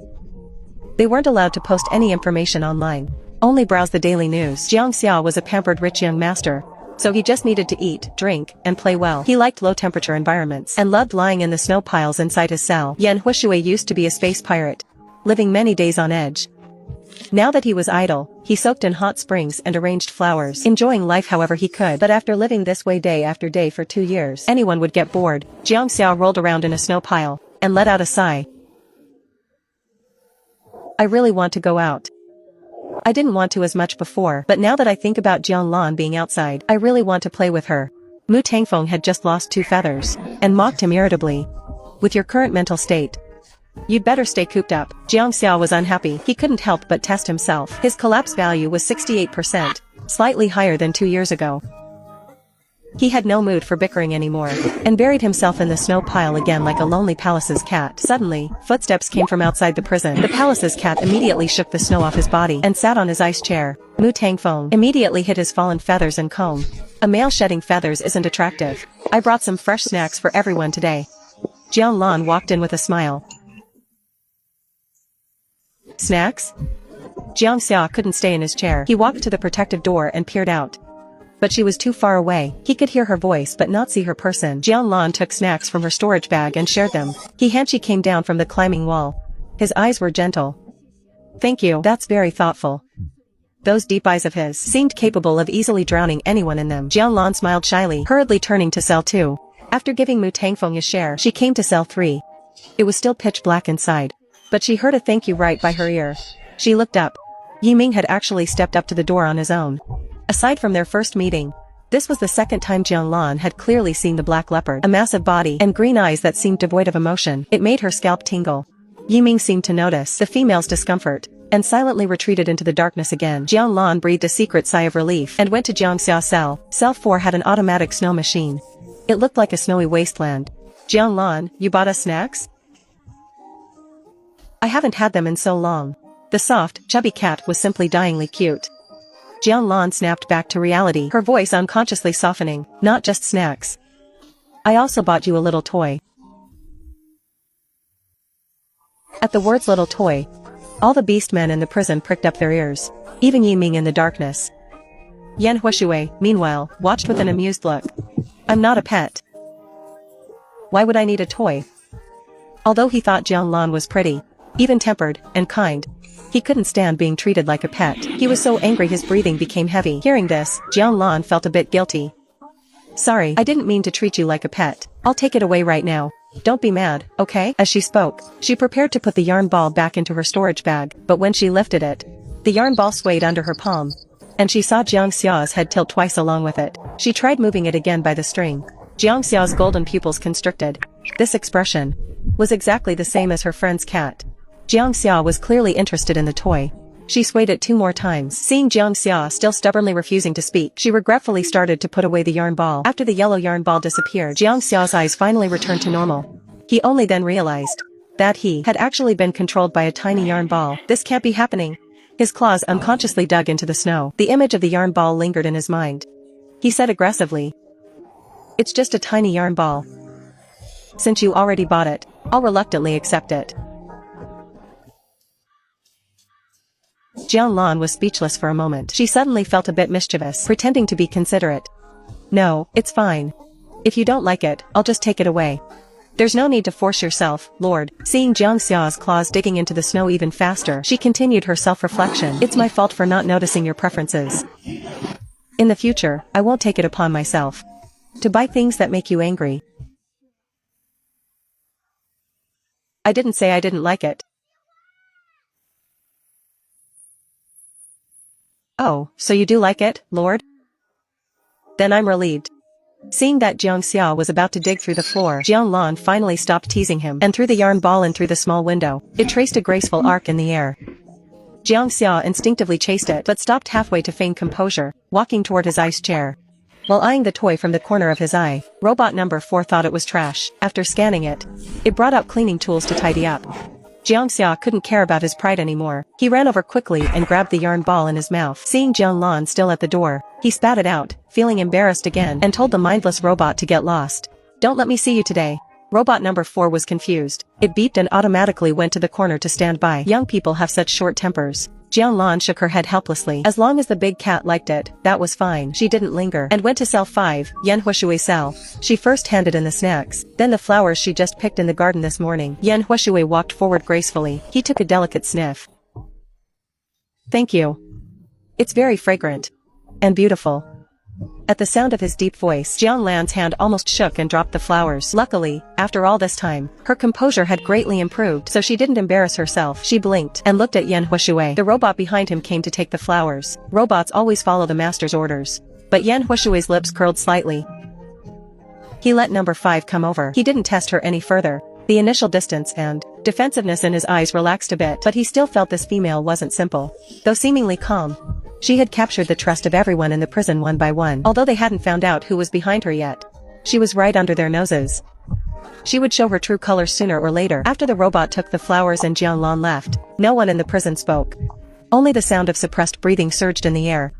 They weren't allowed to post any information online, only browse the daily news. Jiang Xiao was a pampered rich young master, so he just needed to eat, drink, and play well. He liked low-temperature environments and loved lying in the snow piles inside his cell. Yan Huishui used to be a space pirate, living many days on edge. Now that he was idle, he soaked in hot springs and arranged flowers, enjoying life however he could. But after living this way day after day for 2 years, anyone would get bored. Jiang Xiao rolled around in a snow pile and let out a sigh. I really want to go out. I didn't want to as much before, but now that I think about Jiang Lan being outside, I really want to play with her. Mu Tangfeng had just lost 2 feathers, and mocked him irritably. With your current mental state, you'd better stay cooped up. Jiang Xiao was unhappy. He couldn't help but test himself. His collapse value was 68%, slightly higher than 2 years ago. He had no mood for bickering anymore, and buried himself in the snow pile again like a lonely palace's cat. Suddenly, footsteps came from outside the prison. The palace's cat immediately shook the snow off his body and sat on his ice chair. Mu Tangfeng immediately hid his fallen feathers and comb. A male shedding feathers isn't attractive. I brought some fresh snacks for everyone today. Jiang Lan walked in with a smile. Snacks? Jiang Xia couldn't stay in his chair. He walked to the protective door and peered out. But she was too far away. He could hear her voice but not see her person. Jiang Lan took snacks from her storage bag and shared them. He Hanshi came down from the climbing wall. His eyes were gentle. Thank you, that's very thoughtful. Those deep eyes of his seemed capable of easily drowning anyone in them. Jiang Lan smiled shyly, hurriedly turning to cell 2. After giving Mu Tangfeng a share, she came to cell 3. It was still pitch black inside, but she heard a thank you right by her ear. She looked up. Yiming had actually stepped up to the door on his own. Aside from their first meeting, this was the second time Jiang Lan had clearly seen the black leopard, a massive body and green eyes that seemed devoid of emotion. It made her scalp tingle. Yiming seemed to notice the female's discomfort, and silently retreated into the darkness again. Jiang Lan breathed a secret sigh of relief and went to Jiang Xiao's cell. Cell 4 had an automatic snow machine. It looked like a snowy wasteland. Jiang Lan, you bought us snacks? I haven't had them in so long. The soft, chubby cat was simply dyingly cute. Jiang Lan snapped back to reality, her voice unconsciously softening. Not just snacks. I also bought you a little toy. At the words little toy, all the beastmen in the prison pricked up their ears, even Yiming in the darkness. Yan Huishui, meanwhile, watched with an amused look. I'm not a pet. Why would I need a toy? Although he thought Jiang Lan was pretty, even-tempered, and kind, he couldn't stand being treated like a pet. He was so angry his breathing became heavy. Hearing this, Jiang Lan felt a bit guilty. Sorry, I didn't mean to treat you like a pet. I'll take it away right now. Don't be mad, okay? As she spoke, she prepared to put the yarn ball back into her storage bag, but when she lifted it, the yarn ball swayed under her palm, and she saw Jiang Xiao's head tilt twice along with it. She tried moving it again by the string. Jiang Xiao's golden pupils constricted. This expression was exactly the same as her friend's cat. Jiang Xia was clearly interested in the toy. She swayed it 2 more times. Seeing Jiang Xia still stubbornly refusing to speak, she regretfully started to put away the yarn ball. After the yellow yarn ball disappeared, Jiang Xiao's eyes finally returned to normal. He only then realized that he had actually been controlled by a tiny yarn ball. This can't be happening. His claws unconsciously dug into the snow. The image of the yarn ball lingered in his mind. He said aggressively, "It's just a tiny yarn ball. Since you already bought it, I'll reluctantly accept it." Jiang Lan was speechless for a moment. She suddenly felt a bit mischievous, pretending to be considerate. "No, it's fine. If you don't like it, I'll just take it away. There's no need to force yourself, Lord." Seeing Jiang Xia's claws digging into the snow even faster, she continued her self-reflection. "It's my fault for not noticing your preferences. In the future, I won't take it upon myself to buy things that make you angry." "I didn't say I didn't like it." "Oh, so you do like it, Lord? Then I'm relieved." Seeing that Jiang Xia was about to dig through the floor, Jiang Lan finally stopped teasing him and threw the yarn ball in through the small window. It traced a graceful arc in the air. Jiang Xia instinctively chased it but stopped halfway to feign composure, walking toward his ice chair. While eyeing the toy from the corner of his eye, robot number 4 thought it was trash. After scanning it, it brought out cleaning tools to tidy up. Jiang Xia couldn't care about his pride anymore. He ran over quickly and grabbed the yarn ball in his mouth. Seeing Jiang Lan still at the door, he spat it out, feeling embarrassed again, and told the mindless robot to get lost. "Don't let me see you today." Robot number 4 was confused. It beeped and automatically went to the corner to stand by. Young people have such short tempers. Jiang Lan shook her head helplessly. As long as the big cat liked it, that was fine. She didn't linger and went to cell 5, Yan Huishui cell. She first handed in the snacks, then the flowers she just picked in the garden this morning. Yan Huishui walked forward gracefully. He took a delicate sniff. "Thank you. It's very fragrant. And beautiful." At the sound of his deep voice, Jiang Lan's hand almost shook and dropped the flowers. Luckily, after all this time, her composure had greatly improved, so she didn't embarrass herself. She blinked and looked at Yan Huishui. The robot behind him came to take the flowers. Robots always follow the master's orders. But Yan Huishui's lips curled slightly. He let number 5 come over. He didn't test her any further. The initial distance and defensiveness in his eyes relaxed a bit, but he still felt this female wasn't simple. Though seemingly calm, she had captured the trust of everyone in the prison one by one. Although they hadn't found out who was behind her yet, she was right under their noses. She would show her true colors sooner or later. After the robot took the flowers and Jiang Lan left, no one in the prison spoke. Only the sound of suppressed breathing surged in the air.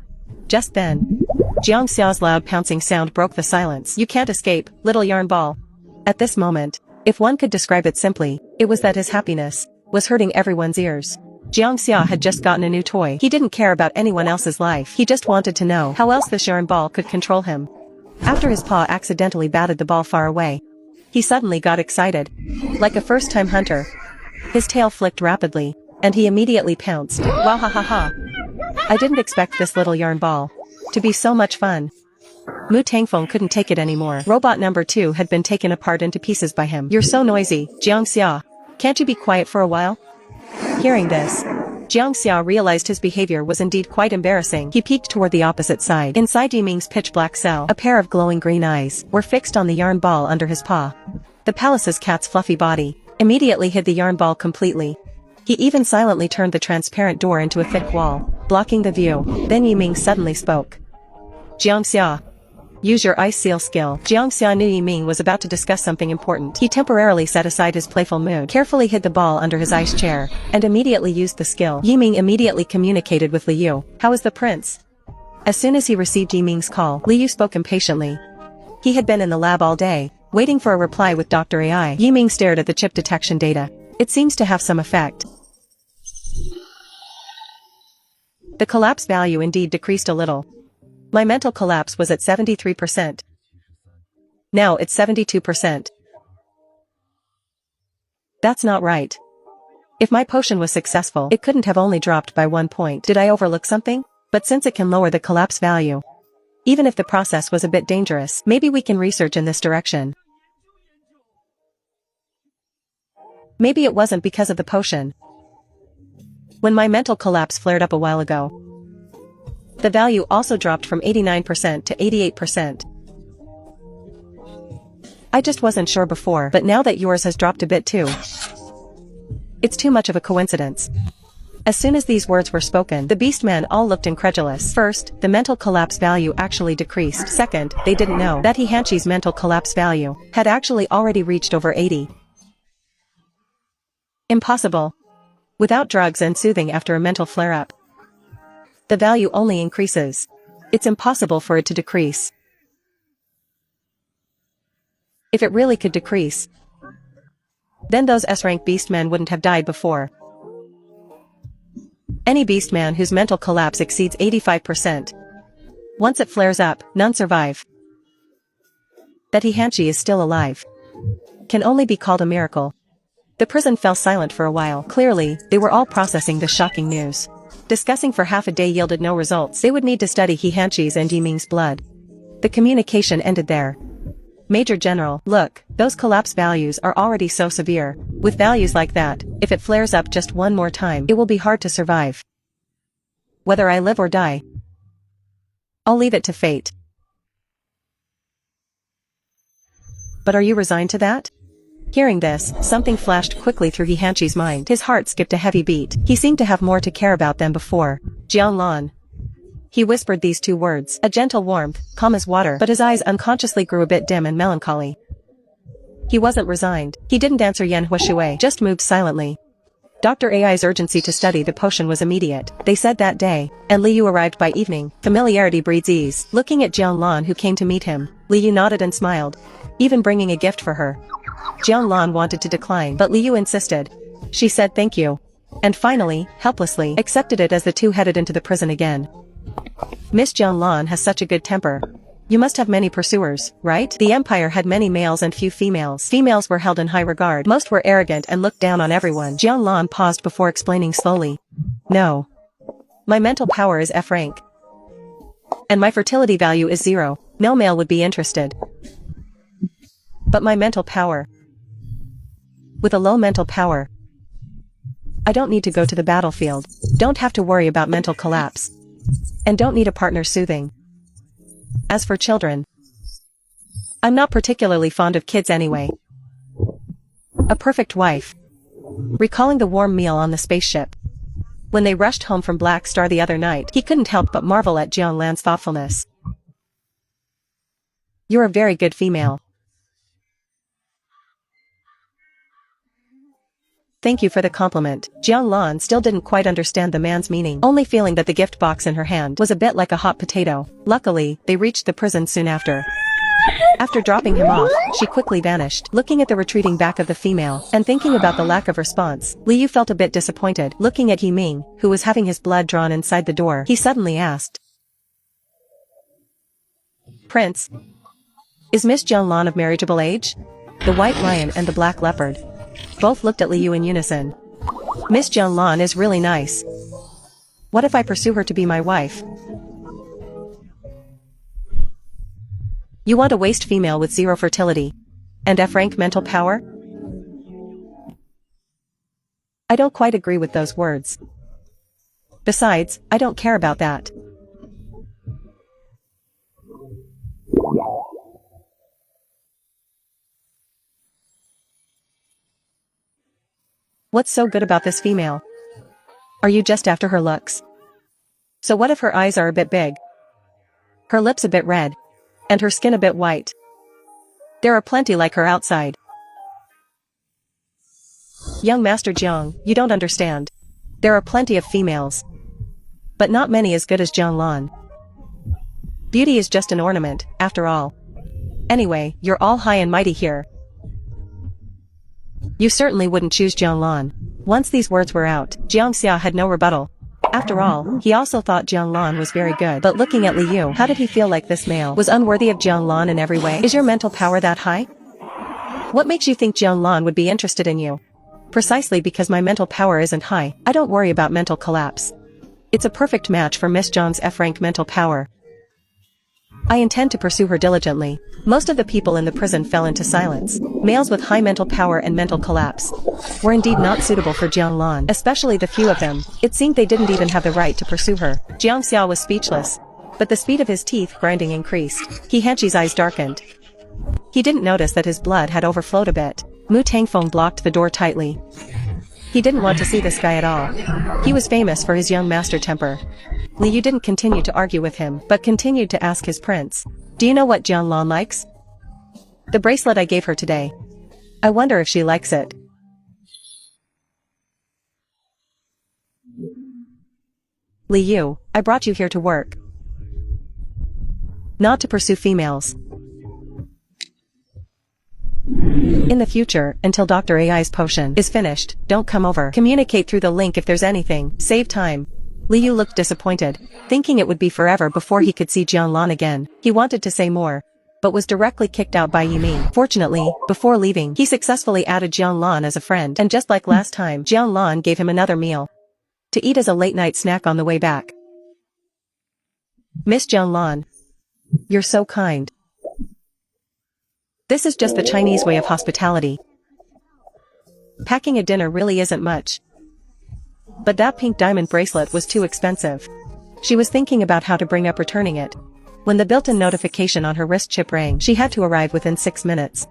Just then, Jiang Xia's loud pouncing sound broke the silence. "You can't escape, little yarn ball." At this moment, if one could describe it simply, it was that his happiness was hurting everyone's ears. Jiang Xia had just gotten a new toy. He didn't care about anyone else's life. He just wanted to know how else this yarn ball could control him. After his paw accidentally batted the ball far away, he suddenly got excited. Like a first-time hunter, his tail flicked rapidly, and he immediately pounced. "Wow, ha ha ha. I didn't expect this little yarn ball to be so much fun." Mu Tangfeng couldn't take it anymore. Robot number 2 had been taken apart into pieces by him. "You're so noisy, Jiang Xia. Can't you be quiet for a while?" Hearing this, Jiang Xia realized his behavior was indeed quite embarrassing. He peeked toward the opposite side. Inside Yiming's pitch-black cell, a pair of glowing green eyes were fixed on the yarn ball under his paw. The palace's cat's fluffy body immediately hid the yarn ball completely. He even silently turned the transparent door into a thick wall, blocking the view. Then Yiming suddenly spoke. "Jiang Xia. Use your ice seal skill." Jiang Xia knew Yiming was about to discuss something important. He temporarily set aside his playful mood, carefully hid the ball under his ice chair, and immediately used the skill. Yiming immediately communicated with Liu. "How is the prince?" As soon as he received Yiming's call, Liu spoke impatiently. He had been in the lab all day, waiting for a reply with Dr. AI. Yiming stared at the chip detection data. "It seems to have some effect." The collapse value indeed decreased a little. My mental collapse was at 73%. Now it's 72%. That's not right. If my potion was successful, it couldn't have only dropped by 1 point. Did I overlook something? But since it can lower the collapse value, even if the process was a bit dangerous, maybe we can research in this direction. Maybe it wasn't because of the potion. When my mental collapse flared up a while ago, the value also dropped from 89% to 88%. I just wasn't sure before, but now that yours has dropped a bit too, it's too much of a coincidence. As soon as these words were spoken, the beastmen all looked incredulous. First, the mental collapse value actually decreased. Second, they didn't know that He Hanshi's mental collapse value had actually already reached over 80. Impossible. Without drugs and soothing after a mental flare-up, the value only increases. It's impossible for it to decrease. If it really could decrease, then those S-rank beastmen wouldn't have died before. Any beastman whose mental collapse exceeds 85%. Once it flares up, none survive. That Heihachi is still alive can only be called a miracle. The prison fell silent for a while. Clearly, they were all processing the shocking news. Discussing for half a day yielded no results. They would need to study Heihachi's and Yiming's blood. The communication ended there. Major General, look, those collapse values are already so severe. With values like that, if it flares up just one more time, it will be hard to survive. Whether I live or die, I'll leave it to fate. But are you resigned to that? Hearing this, something flashed quickly through Heihachi's mind. His heart skipped a heavy beat. He seemed to have more to care about than before. Jianlan. He whispered these two words, a gentle warmth, calm as water, but his eyes unconsciously grew a bit dim and melancholy. He wasn't resigned. He didn't answer Yan Huishui, just moved silently. Dr. Ai's urgency to study the potion was immediate. They said that day, and Li Yu arrived by evening. Familiarity breeds ease. Looking at Jianlan who came to meet him, Li Yu nodded and smiled, even bringing a gift for her. Jianlan wanted to decline, but Li Yu insisted. She said thank you. And finally, helplessly, accepted it as the two headed into the prison again. Miss Jianlan has such a good temper. You must have many pursuers, right? The empire had many males and few females. Females were held in high regard. Most were arrogant and looked down on everyone. Jianlan paused before explaining slowly. No. My mental power is F rank. And my fertility value is 0. No male would be interested. But my mental power. With a low mental power, I don't need to go to the battlefield. Don't have to worry about mental collapse. And don't need a partner soothing. As for children, I'm not particularly fond of kids anyway. A perfect wife. Recalling the warm meal on the spaceship. When they rushed home from Black Star the other night, he couldn't help but marvel at Jianlan's thoughtfulness. You're a very good female. Thank you for the compliment. Jianlan still didn't quite understand the man's meaning, only feeling that the gift box in her hand was a bit like a hot potato. Luckily, they reached the prison soon after. After dropping him off, she quickly vanished. Looking at the retreating back of the female, and thinking about the lack of response, Li Yu felt a bit disappointed. Looking at Yiming, who was having his blood drawn inside the door, he suddenly asked. Prince, is Miss Jianlan of marriageable age? The white lion and the black leopard both looked at Li Yu in unison. Miss Jianlan is really nice. What if I pursue her to be my wife? You want a waste female with 0 fertility and F-rank mental power? I don't quite agree with those words. Besides, I don't care about that. What's so good about this female? Are you just after her looks? So what if her eyes are a bit big? Her lips a bit red? And her skin a bit white? There are plenty like her outside. Young Master Jiang, you don't understand. There are plenty of females. But not many as good as Jianlan. Beauty is just an ornament, after all. Anyway, you're all high and mighty here. You certainly wouldn't choose Jianlan. Once these words were out, Jiang Xia had no rebuttal. After all, he also thought Jianlan was very good. But looking at Li Yu, how did he feel like this male was unworthy of Jianlan in every way? Is your mental power that high? What makes you think Jianlan would be interested in you? Precisely because my mental power isn't high, I don't worry about mental collapse. It's a perfect match for Miss Zhang's F-rank mental power. I intend to pursue her diligently. Most of the people in the prison fell into silence. Males with high mental power and mental collapse were indeed not suitable for Jianlan, especially the few of them. It seemed they didn't even have the right to pursue her. Jiang Xia was speechless, but the speed of his teeth grinding increased. Heihachi's eyes darkened. He didn't notice that his blood had overflowed a bit. Mu Tangfeng blocked the door tightly. He didn't want to see this guy at all. He was famous for his young master temper. Li Yu didn't continue to argue with him, but continued to ask his prince. Do you know what Jianlan likes? The bracelet I gave her today. I wonder if she likes it. Li Yu, I brought you here to work. Not to pursue females. In the future, until Dr. AI's potion is finished, don't come over. Communicate through the link if there's anything. Save time. Li Yu looked disappointed, thinking it would be forever before he could see Jianlan again. He wanted to say more, but was directly kicked out by Yiming. Fortunately, before leaving, he successfully added Jianlan as a friend, and just like last time, Jianlan gave him another meal to eat as a late-night snack on the way back. Miss Jianlan, you're so kind. This is just the Chinese way of hospitality. Packing a dinner really isn't much. But that pink diamond bracelet was too expensive. She was thinking about how to bring up returning it. When the built-in notification on her wrist chip rang, she had to arrive within 6 minutes.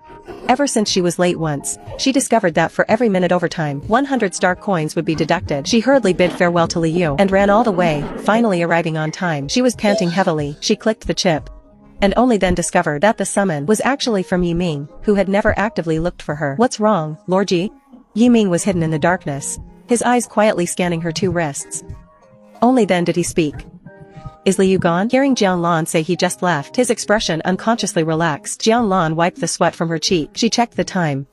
Ever since she was late once, she discovered that for every minute overtime, 100 star coins would be deducted. She hurriedly bid farewell to Li Yu and ran all the way, finally arriving on time. She was panting heavily. She clicked the chip, and only then discovered that the summon was actually from Yiming, who had never actively looked for her. What's wrong, Lord Ji? Yiming was hidden in the darkness, his eyes quietly scanning her two wrists. Only then did he speak. Is Li Yu gone? Hearing Jianlan say he just left, his expression unconsciously relaxed. Jianlan wiped the sweat from her cheek. She checked the time.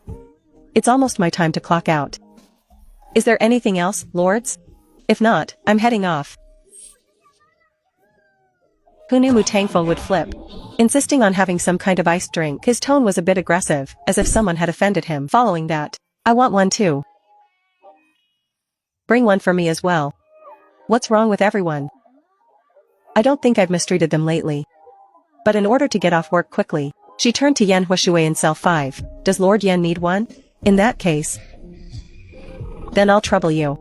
It's almost my time to clock out. Is there anything else, lords? If not, I'm heading off. Who knew Mu Tangfeng would flip? Insisting on having some kind of iced drink, his tone was a bit aggressive, as if someone had offended him. Following that, I want one too. Bring one for me as well. What's wrong with everyone? I don't think I've mistreated them lately. But in order to get off work quickly, she turned to Yan Huishui in cell 5. Does Lord Yan need one? In that case, then I'll trouble you.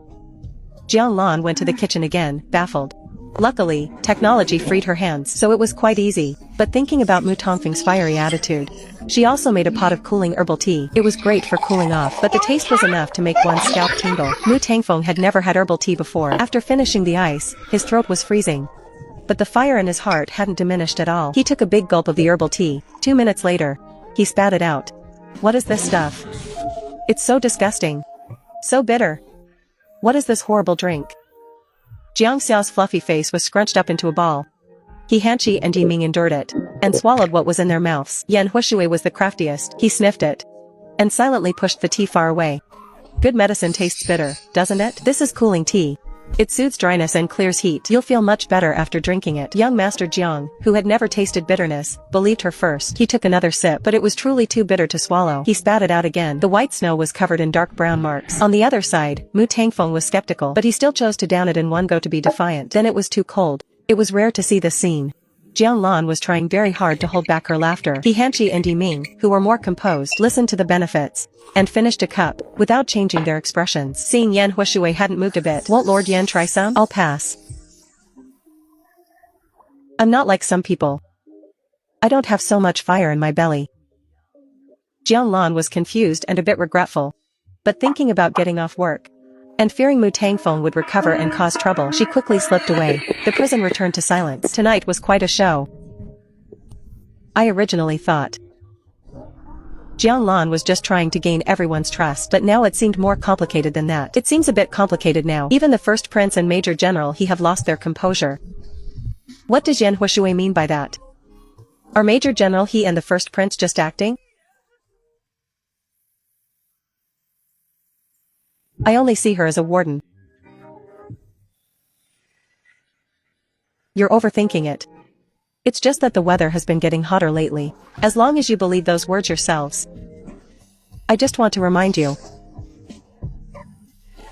Jianlan went to the kitchen again, baffled. Luckily, technology freed her hands, so it was quite easy, but thinking about Mu Tongfeng's fiery attitude, she also made a pot of cooling herbal tea. It was great for cooling off, but the taste was enough to make one's scalp tingle. Mu Tangfeng had never had herbal tea before. After finishing the ice, his throat was freezing. But the fire in his heart hadn't diminished at all. He took a big gulp of the herbal tea. 2 minutes later, he spat it out. What is this stuff? It's so disgusting. So bitter. What is this horrible drink? Jiang Xiao's fluffy face was scrunched up into a ball. He Hanqi and Yiming endured it, and swallowed what was in their mouths. Yan Huishui was the craftiest. He sniffed it, and silently pushed the tea far away. Good medicine tastes bitter, doesn't it? This is cooling tea. It soothes dryness and clears heat. You'll feel much better after drinking it. Young Master Jiang, who had never tasted bitterness, believed her first. He took another sip, but it was truly too bitter to swallow. He spat it out again. The white snow was covered in dark brown marks. On the other side, Mu Tangfeng was skeptical, but he still chose to down it in one go to be defiant. Then it was too cold. It was rare to see this scene. Jianlan was trying very hard to hold back her laughter. He Hanqi and Yiming, who were more composed, listened to the benefits, and finished a cup, without changing their expressions. Seeing Yan Huishui hadn't moved a bit. Won't Lord Yan try some? I'll pass. I'm not like some people. I don't have so much fire in my belly. Jianlan was confused and a bit regretful. But thinking about getting off work, and fearing Mu Tangfeng would recover and cause trouble, she quickly slipped away. The prison returned to silence. Tonight was quite a show. I originally thought Jianlan was just trying to gain everyone's trust, but now it seemed more complicated than that. It seems a bit complicated now. Even the first prince and major general he have lost their composure. What does Yan Huishui mean by that? Are Major General he and the first prince just acting? I only see her as a warden. You're overthinking it. It's just that the weather has been getting hotter lately. As long as you believe those words yourselves. I just want to remind you.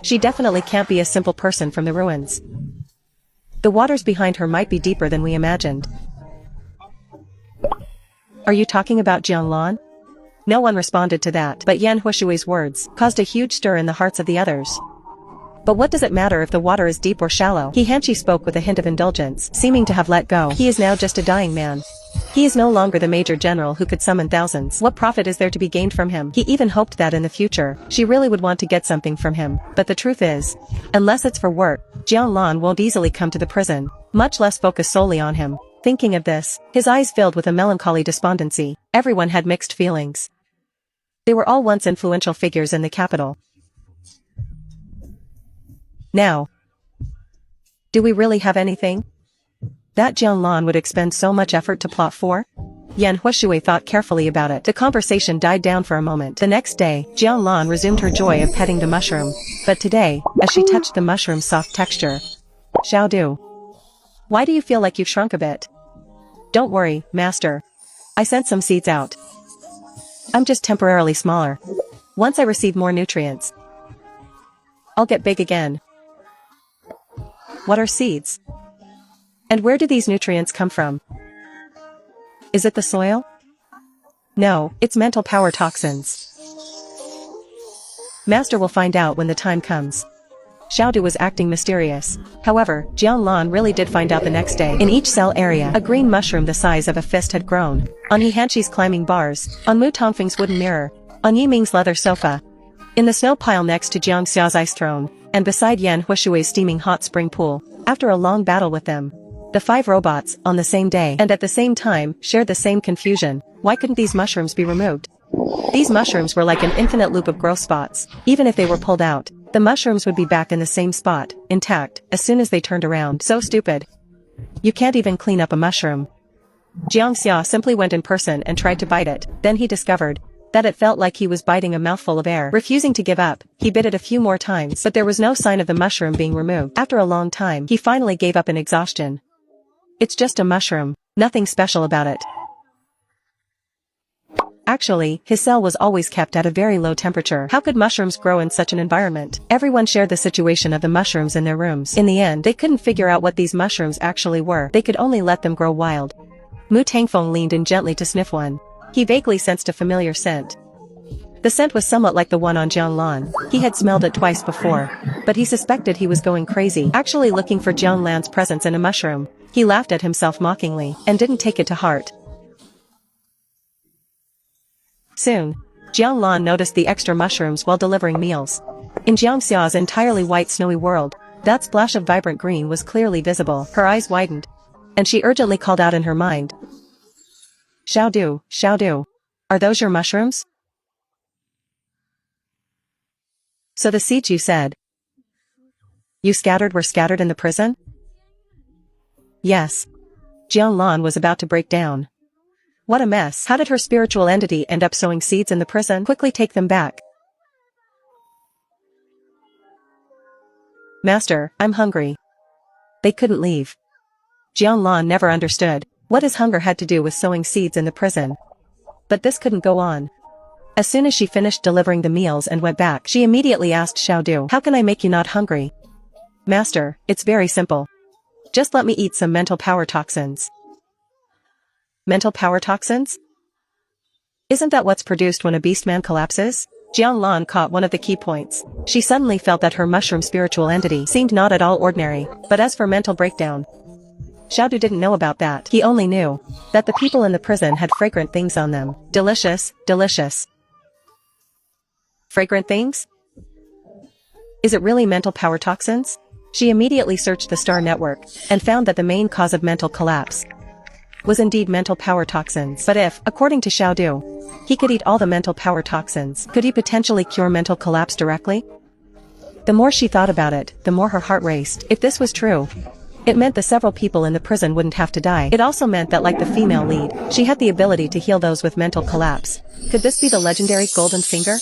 She definitely can't be a simple person from the ruins. The waters behind her might be deeper than we imagined. Are you talking about Jianlan? No one responded to that, but Yan Huishui's words caused a huge stir in the hearts of the others. But what does it matter if the water is deep or shallow? He Hanqi spoke with a hint of indulgence, seeming to have let go. He is now just a dying man. He is no longer the major general who could summon thousands. What profit is there to be gained from him? He even hoped that in the future, she really would want to get something from him. But the truth is, unless it's for work, Jianlan won't easily come to the prison, much less focus solely on him. Thinking of this, his eyes filled with a melancholy despondency. Everyone had mixed feelings. They were all once influential figures in the capital. Now, Do we really have anything that Jiang Lan would expend so much effort to plot for? Yan Huishui thought carefully about it. The conversation died down for a moment. The next day, Jiang Lan resumed her joy of petting the mushroom. But today, as she touched the mushroom's soft texture, Xiaodu, why do you feel like you've shrunk a bit? Don't worry, master. I sent some seeds out. I'm just temporarily smaller. Once I receive more nutrients, I'll get big again. What are seeds? And where do these nutrients come from? Is it the soil? No, it's mental power toxins. Master will find out when the time comes. Xiaodu was acting mysterious. However, Jiang Lan really did find out the next day. In each cell area, a green mushroom the size of a fist had grown. On Yi Hanqi's climbing bars, on Mu Tongfeng's wooden mirror, on Yi Ming's leather sofa, in the snow pile next to Jiang Xiao's ice throne, and beside Yan Huishui's steaming hot spring pool. After a long battle with them, the 5 robots, on the same day and at the same time, shared the same confusion. Why couldn't these mushrooms be removed? These mushrooms were like an infinite loop of growth spots. Even if they were pulled out, the mushrooms would be back in the same spot, intact, as soon as they turned around. So stupid. You can't even clean up a mushroom. Jiang Xia simply went in person and tried to bite it. Then he discovered that it felt like he was biting a mouthful of air. Refusing to give up, he bit it a few more times, but there was no sign of the mushroom being removed. After a long time, he finally gave up in exhaustion. It's just a mushroom. Nothing special about it. Actually, his cell was always kept at a very low temperature. How could mushrooms grow in such an environment? Everyone shared the situation of the mushrooms in their rooms. In the end, they couldn't figure out what these mushrooms actually were. They could only let them grow wild. Mu Tangfeng leaned in gently to sniff one. He vaguely sensed a familiar scent. The scent was somewhat like the one on Jiang Lan. He had smelled it twice before, but he suspected he was going crazy, actually looking for Jiang Lan's presence in a mushroom. He laughed at himself mockingly, and didn't take it to heart. Soon, Jiang Lan noticed the extra mushrooms while delivering meals. In Jiang Xia's entirely white snowy world, that splash of vibrant green was clearly visible. Her eyes widened, and she urgently called out in her mind. Xiaodu, Xiaodu, are those your mushrooms? So the seeds you said you scattered were scattered in the prison? Yes. Jiang Lan was about to break down. What a mess. How did her spiritual entity end up sowing seeds in the prison? Quickly take them back. Master, I'm hungry. They couldn't leave. Jiang Lan never understood what his hunger had to do with sowing seeds in the prison. But this couldn't go on. As soon as she finished delivering the meals and went back, she immediately asked Xiaodu, how can I make you not hungry? Master, it's very simple. Just let me eat some mental power toxins. Mental power toxins? Isn't that what's produced when a beastman collapses? Jiang Lan caught one of the key points. She suddenly felt that her mushroom spiritual entity seemed not at all ordinary, but as for mental breakdown, Xiaodu didn't know about that. He only knew that the people in the prison had fragrant things on them. Delicious, delicious. Fragrant things? Is it really mental power toxins? She immediately searched the Star Network, and found that the main cause of mental collapse was indeed mental power toxins. But if, according to Xiaodu, he could eat all the mental power toxins, could he potentially cure mental collapse directly? The more she thought about it, the more her heart raced. If this was true, it meant the several people in the prison wouldn't have to die. It also meant that like the female lead, she had the ability to heal those with mental collapse. Could this be the legendary Golden Finger?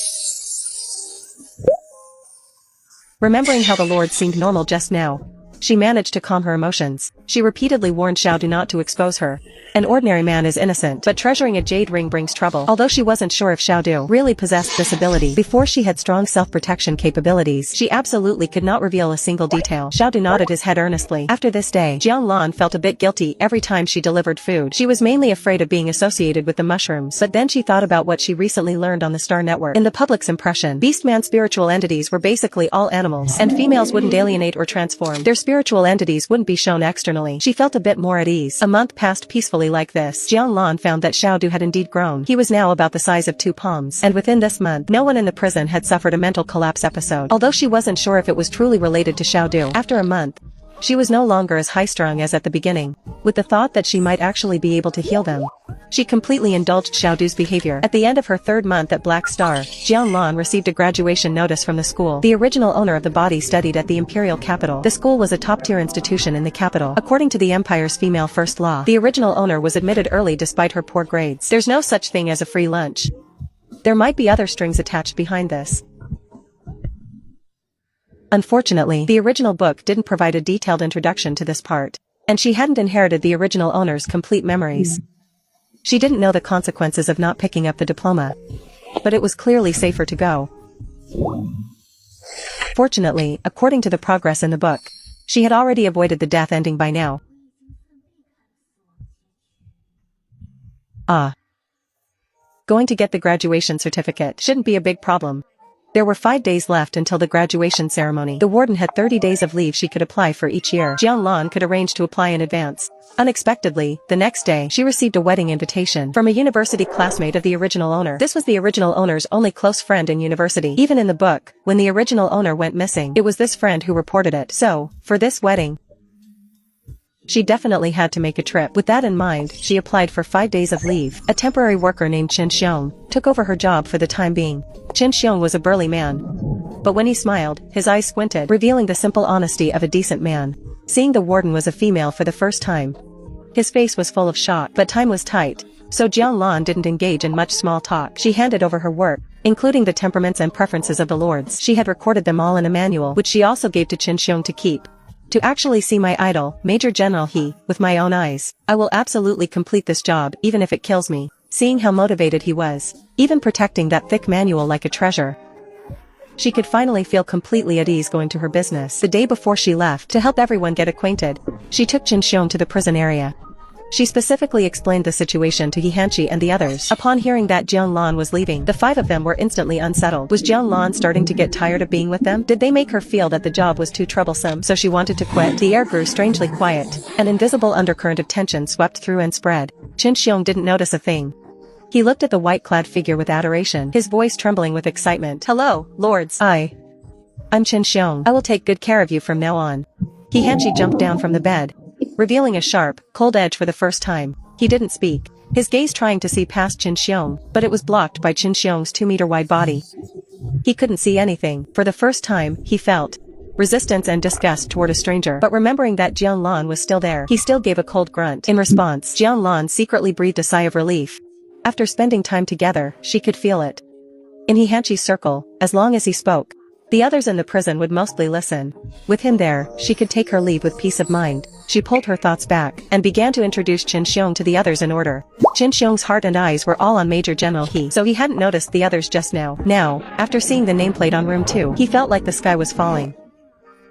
Remembering how the Lord seemed normal just now, she managed to calm her emotions. She repeatedly warned Xiaodu not to expose her. An ordinary man is innocent, but treasuring a jade ring brings trouble. Although she wasn't sure if Xiaodu really possessed this ability, before she had strong self-protection capabilities, she absolutely could not reveal a single detail. Xiaodu nodded his head earnestly. After this day, Jiang Lan felt a bit guilty every time she delivered food. She was mainly afraid of being associated with the mushrooms, but then she thought about what she recently learned on the Star Network. In the public's impression, Beastman spiritual entities were basically all animals, and females wouldn't alienate or transform. Their spiritual entities wouldn't be shown externally. She felt a bit more at ease. A month passed peacefully like this. Jiang Lan found that Xiaodu had indeed grown. He was now about the size of 2 palms. And within this month, no one in the prison had suffered a mental collapse episode. Although she wasn't sure if it was truly related to Xiaodu. After a month, She was no longer as high-strung as at the beginning, with the thought that she might actually be able to heal them. She completely indulged Xiaodu's behavior. At the end of her 3rd month at Black Star, Jianlan received a graduation notice from the school. The original owner of the body studied at the imperial capital. The school was a top-tier institution in the capital. According to the empire's female first law, the original owner was admitted early despite her poor grades. There's no such thing as a free lunch. There might be other strings attached behind this. Unfortunately, the original book didn't provide a detailed introduction to this part, and she hadn't inherited the original owner's complete memories. She didn't know the consequences of not picking up the diploma, but it was clearly safer to go. Fortunately, according to the progress in the book, she had already avoided the death ending by now. Going to get the graduation certificate shouldn't be a big problem. There were 5 days left until the graduation ceremony. The warden had 30 days of leave she could apply for each year. Jianlan could arrange to apply in advance. Unexpectedly, the next day, she received a wedding invitation from a university classmate of the original owner. This was the original owner's only close friend in university. Even in the book, when the original owner went missing, it was this friend who reported it. So, for this wedding, she definitely had to make a trip. With that in mind, she applied for 5 days of leave. A temporary worker named Qin Xiong took over her job for the time being. Qin Xiong was a burly man, but when he smiled, his eyes squinted, revealing the simple honesty of a decent man. Seeing the warden was a female for the first time, his face was full of shock, but time was tight, so Jianlan didn't engage in much small talk. She handed over her work, including the temperaments and preferences of the lords. She had recorded them all in a manual, which she also gave to Qin Xiong to keep. To actually see my idol, Major General He, with my own eyes, I will absolutely complete this job even if it kills me. Seeing how motivated he was, even protecting that thick manual like a treasure, she could finally feel completely at ease going to her business. The day before she left, to help everyone get acquainted, she took Qin Xiong to the prison area. She specifically explained the situation to He Hanqi and the others. Upon hearing that Jianlan was leaving, the 5 of them were instantly unsettled. Was Jianlan starting to get tired of being with them? Did they make her feel that the job was too troublesome, so she wanted to quit? The air grew strangely quiet. An invisible undercurrent of tension swept through and spread. Qin Xiong didn't notice a thing. He looked at the white-clad figure with adoration, his voice trembling with excitement. "Hello, lords. I'm Qin Xiong. I will take good care of you from now on." He Hanqi jumped down from the bed, revealing a sharp, cold edge for the first time. He didn't speak, his gaze trying to see past Qin Xiong, but it was blocked by Qin Xiong's 2-meter-wide body. He couldn't see anything. For the first time, he felt resistance and disgust toward a stranger, but remembering that Jianlan was still there, he still gave a cold grunt. In response, Jianlan secretly breathed a sigh of relief. After spending time together, she could feel it. In He Hanqi's circle, as long as he spoke, the others in the prison would mostly listen. With him there, she could take her leave with peace of mind. She pulled her thoughts back, and began to introduce Qin Xiong to the others in order. Qin Xiong's heart and eyes were all on Major General He, so he hadn't noticed the others just now. Now, after seeing the nameplate on room 2, he felt like the sky was falling.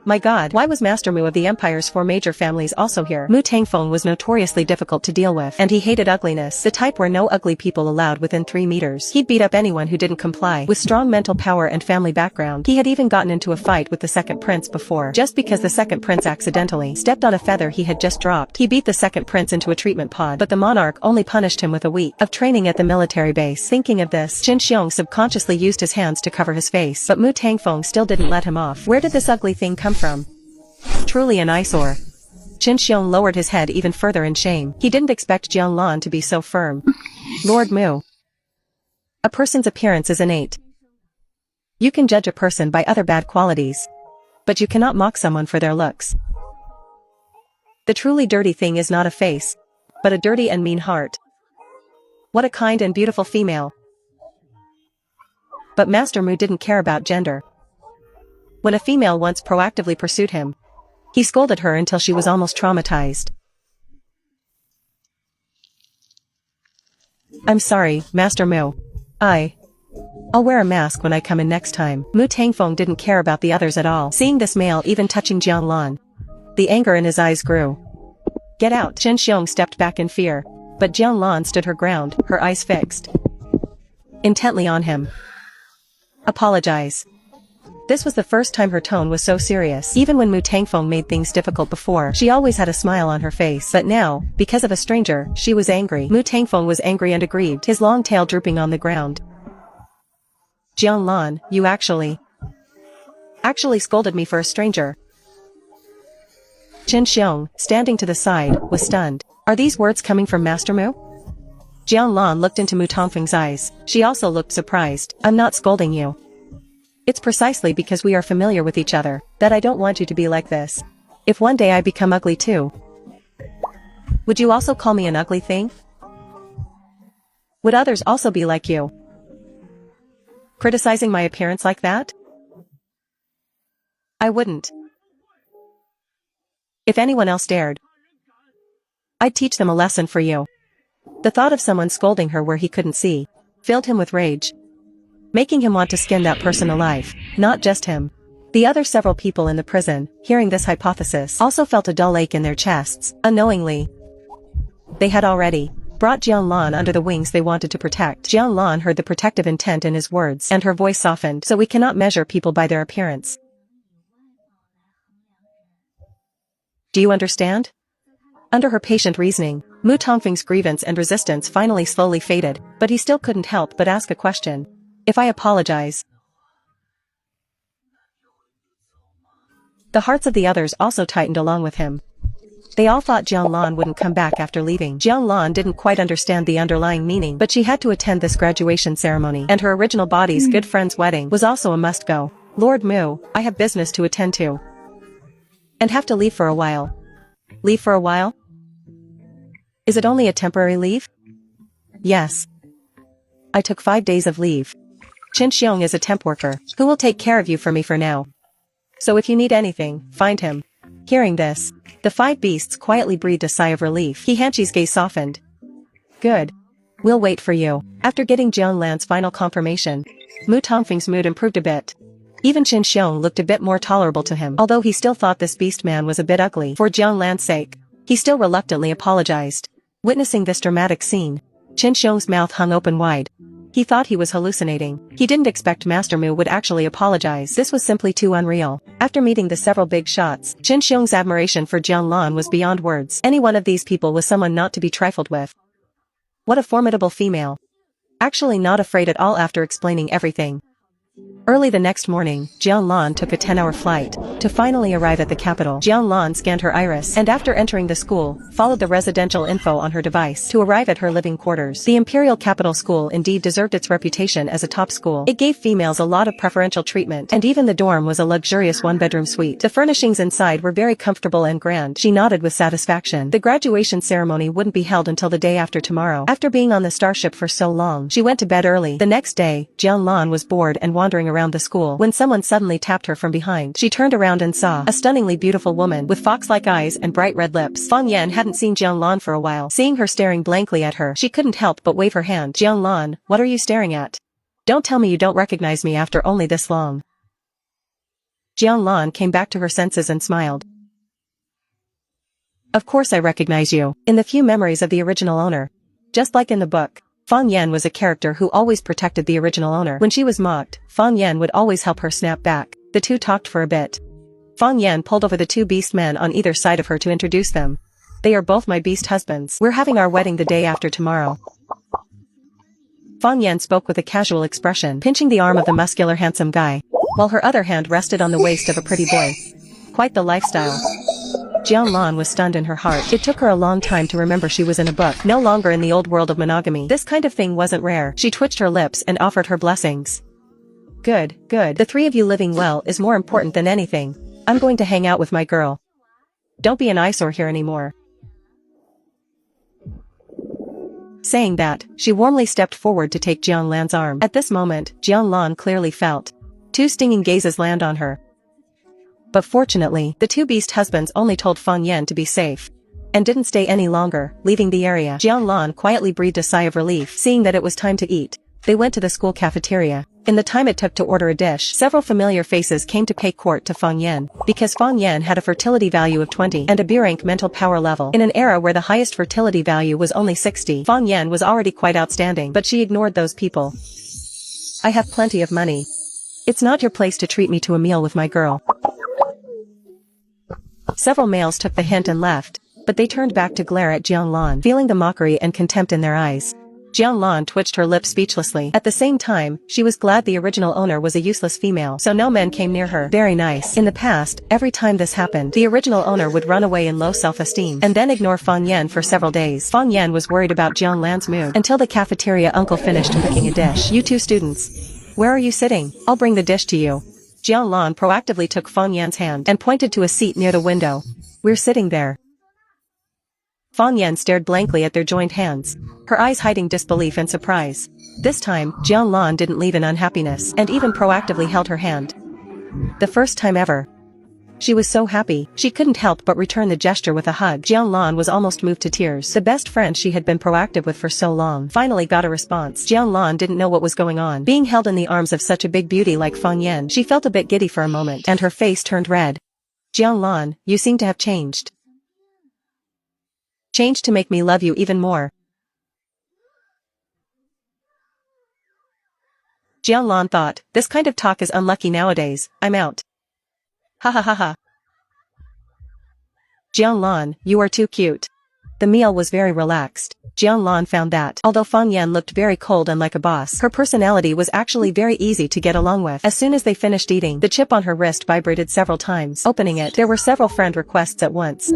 My god, why was Master Mu of the Empire's 4 major families also here? Mu Tangfeng was notoriously difficult to deal with, and he hated ugliness, the type where no ugly people allowed within 3 meters. He'd beat up anyone who didn't comply. With strong mental power and family background, he had even gotten into a fight with the second prince before, just because the second prince accidentally stepped on a feather he had just dropped. He beat the second prince into a treatment pod, but the monarch only punished him with a week of training at the military base. Thinking of this, Qin Xiong subconsciously used his hands to cover his face, but Mu Tangfeng still didn't let him off. Where did this ugly thing come from? Truly an eyesore. Qin Xiong lowered his head even further in shame. He didn't expect Jianlan to be so firm. Lord Mu. A person's appearance is innate. You can judge a person by other bad qualities, but you cannot mock someone for their looks. The truly dirty thing is not a face, but a dirty and mean heart. What a kind and beautiful female. But Master Mu didn't care about gender. When a female once proactively pursued him, he scolded her until she was almost traumatized. I'm sorry, Master Mu. I'll wear a mask when I come in next time. Mu Tangfeng didn't care about the others at all. Seeing this male even touching Jianlan, the anger in his eyes grew. Get out! Qin Xiong stepped back in fear, but Jianlan stood her ground, her eyes fixed intently on him. Apologize. This was the first time her tone was so serious. Even when Mu Tangfeng made things difficult before, she always had a smile on her face. But now, because of a stranger, she was angry. Mu Tangfeng was angry and aggrieved, his long tail drooping on the ground. Jianlan, you actually scolded me for a stranger. Qin Xiong, standing to the side, was stunned. Are these words coming from Master Mu? Jianlan looked into Mu Tongfeng's eyes. She also looked surprised. I'm not scolding you. It's precisely because we are familiar with each other that I don't want you to be like this. If one day I become ugly too, would you also call me an ugly thing? Would others also be like you, criticizing my appearance like that? I wouldn't. If anyone else dared, I'd teach them a lesson for you. The thought of someone scolding her where he couldn't see filled him with rage, making him want to skin that person alive, not just him. The other several people in the prison, hearing this hypothesis, also felt a dull ache in their chests. Unknowingly, they had already brought Jianlan under the wings they wanted to protect. Jianlan heard the protective intent in his words, and her voice softened. So we cannot measure people by their appearance. Do you understand? Under her patient reasoning, Mu Tongfeng's grievance and resistance finally slowly faded, but he still couldn't help but ask a question. If I apologize? The hearts of the others also tightened along with him. They all thought Jianlan wouldn't come back after leaving. Jianlan didn't quite understand the underlying meaning, but she had to attend this graduation ceremony, and her original body's good friend's wedding was also a must-go. Lord Mu, I have business to attend to. And have to leave for a while. Leave for a while? Is it only a temporary leave? Yes. I took 5 days of leave. Qin Xiong is a temp worker, who will take care of you for me for now. So if you need anything, find him. Hearing this, the 5 beasts quietly breathed a sigh of relief. He Hanchi's gaze softened. Good. We'll wait for you. After getting Jianlan's final confirmation, Mu Tongfeng's mood improved a bit. Even Qin Xiong looked a bit more tolerable to him, although he still thought this beast man was a bit ugly. For Jianlan's sake, he still reluctantly apologized. Witnessing this dramatic scene, Qin Xiong's mouth hung open wide. He thought he was hallucinating. He didn't expect Master Mu would actually apologize. This was simply too unreal. After meeting the several big shots, Qin Xiong's admiration for Jianlan was beyond words. Any one of these people was someone not to be trifled with. What a formidable female. Actually not afraid at all. After explaining everything, early the next morning, Jianlan took a 10-hour flight to finally arrive at the capital. Jianlan scanned her iris and after entering the school, followed the residential info on her device to arrive at her living quarters. The Imperial Capital School indeed deserved its reputation as a top school. It gave females a lot of preferential treatment, and even the dorm was a luxurious one-bedroom suite. The furnishings inside were very comfortable and grand. She nodded with satisfaction. The graduation ceremony wouldn't be held until the day after tomorrow. After being on the starship for so long, she went to bed early. The next day, Jianlan was bored and wandering around the school when someone suddenly tapped her from behind. She turned around and saw a stunningly beautiful woman with fox-like eyes and bright red lips. Fang Yan hadn't seen Jianlan for a while. Seeing her staring blankly at her, she couldn't help but wave her hand. Jianlan, what are you staring at? Don't tell me you don't recognize me after only this long. Jianlan came back to her senses and smiled. Of course I recognize you. In the few memories of the original owner, just like in the book, Fang Yan was a character who always protected the original owner. When she was mocked, Fang Yan would always help her snap back. The two talked for a bit. Fang Yan pulled over the 2 beast men on either side of her to introduce them. They are both my beast husbands. We're having our wedding the day after tomorrow. Fang Yan spoke with a casual expression, pinching the arm of the muscular handsome guy, while her other hand rested on the waist of a pretty boy. Quite the lifestyle. Jianlan was stunned in her heart. It took her a long time to remember she was in a book, no longer in the old world of monogamy. This kind of thing wasn't rare. She twitched her lips and offered her blessings. Good, good. The 3 of you living well is more important than anything. I'm going to hang out with my girl. Don't be an eyesore here anymore. Saying that, she warmly stepped forward to take Jianlan's arm. At this moment, Jianlan clearly felt 2 stinging gazes land on her. But fortunately, the 2 beast husbands only told Fang Yan to be safe, and didn't stay any longer. Leaving the area, Jianlan quietly breathed a sigh of relief, seeing that it was time to eat. They went to the school cafeteria. In the time it took to order a dish, several familiar faces came to pay court to Fang Yan, because Fang Yan had a fertility value of 20 and a B-rank mental power level. In an era where the highest fertility value was only 60, Fang Yan was already quite outstanding, but she ignored those people. I have plenty of money. It's not your place to treat me to a meal with my girl. Several males took the hint and left, but they turned back to glare at Jianlan, feeling the mockery and contempt in their eyes. Jiang Lan twitched her lips speechlessly. At the same time, she was glad the original owner was a useless female, so no men came near her. Very nice. In the past, every time this happened, the original owner would run away in low self-esteem, and then ignore Fang Yan for several days. Fang Yan was worried about Jiang Lan's mood, until the cafeteria uncle finished cooking a dish. You two students. Where are you sitting? I'll bring the dish to you. Jiang Lan proactively took Fang Yan's hand, and pointed to a seat near the window. We're sitting there. Fang Yan stared blankly at their joined hands, her eyes hiding disbelief and surprise. This time, Jiang Lan didn't leave in unhappiness, and even proactively held her hand. The first time ever. She was so happy, she couldn't help but return the gesture with a hug. Jiang Lan was almost moved to tears. The best friend she had been proactive with for so long finally got a response. Jiang Lan didn't know what was going on. Being held in the arms of such a big beauty like Fang Yan, she felt a bit giddy for a moment, and her face turned red. Jiang Lan, you seem to have changed. Changed to make me love you even more. Jiang Lan thought, this kind of talk is unlucky nowadays, I'm out. Ha ha ha ha. Jiang Lan, you are too cute. The meal was very relaxed. Jiang Lan found that, although Fang Yan looked very cold and like a boss, her personality was actually very easy to get along with. As soon as they finished eating, the chip on her wrist vibrated several times. Opening it, there were several friend requests at once.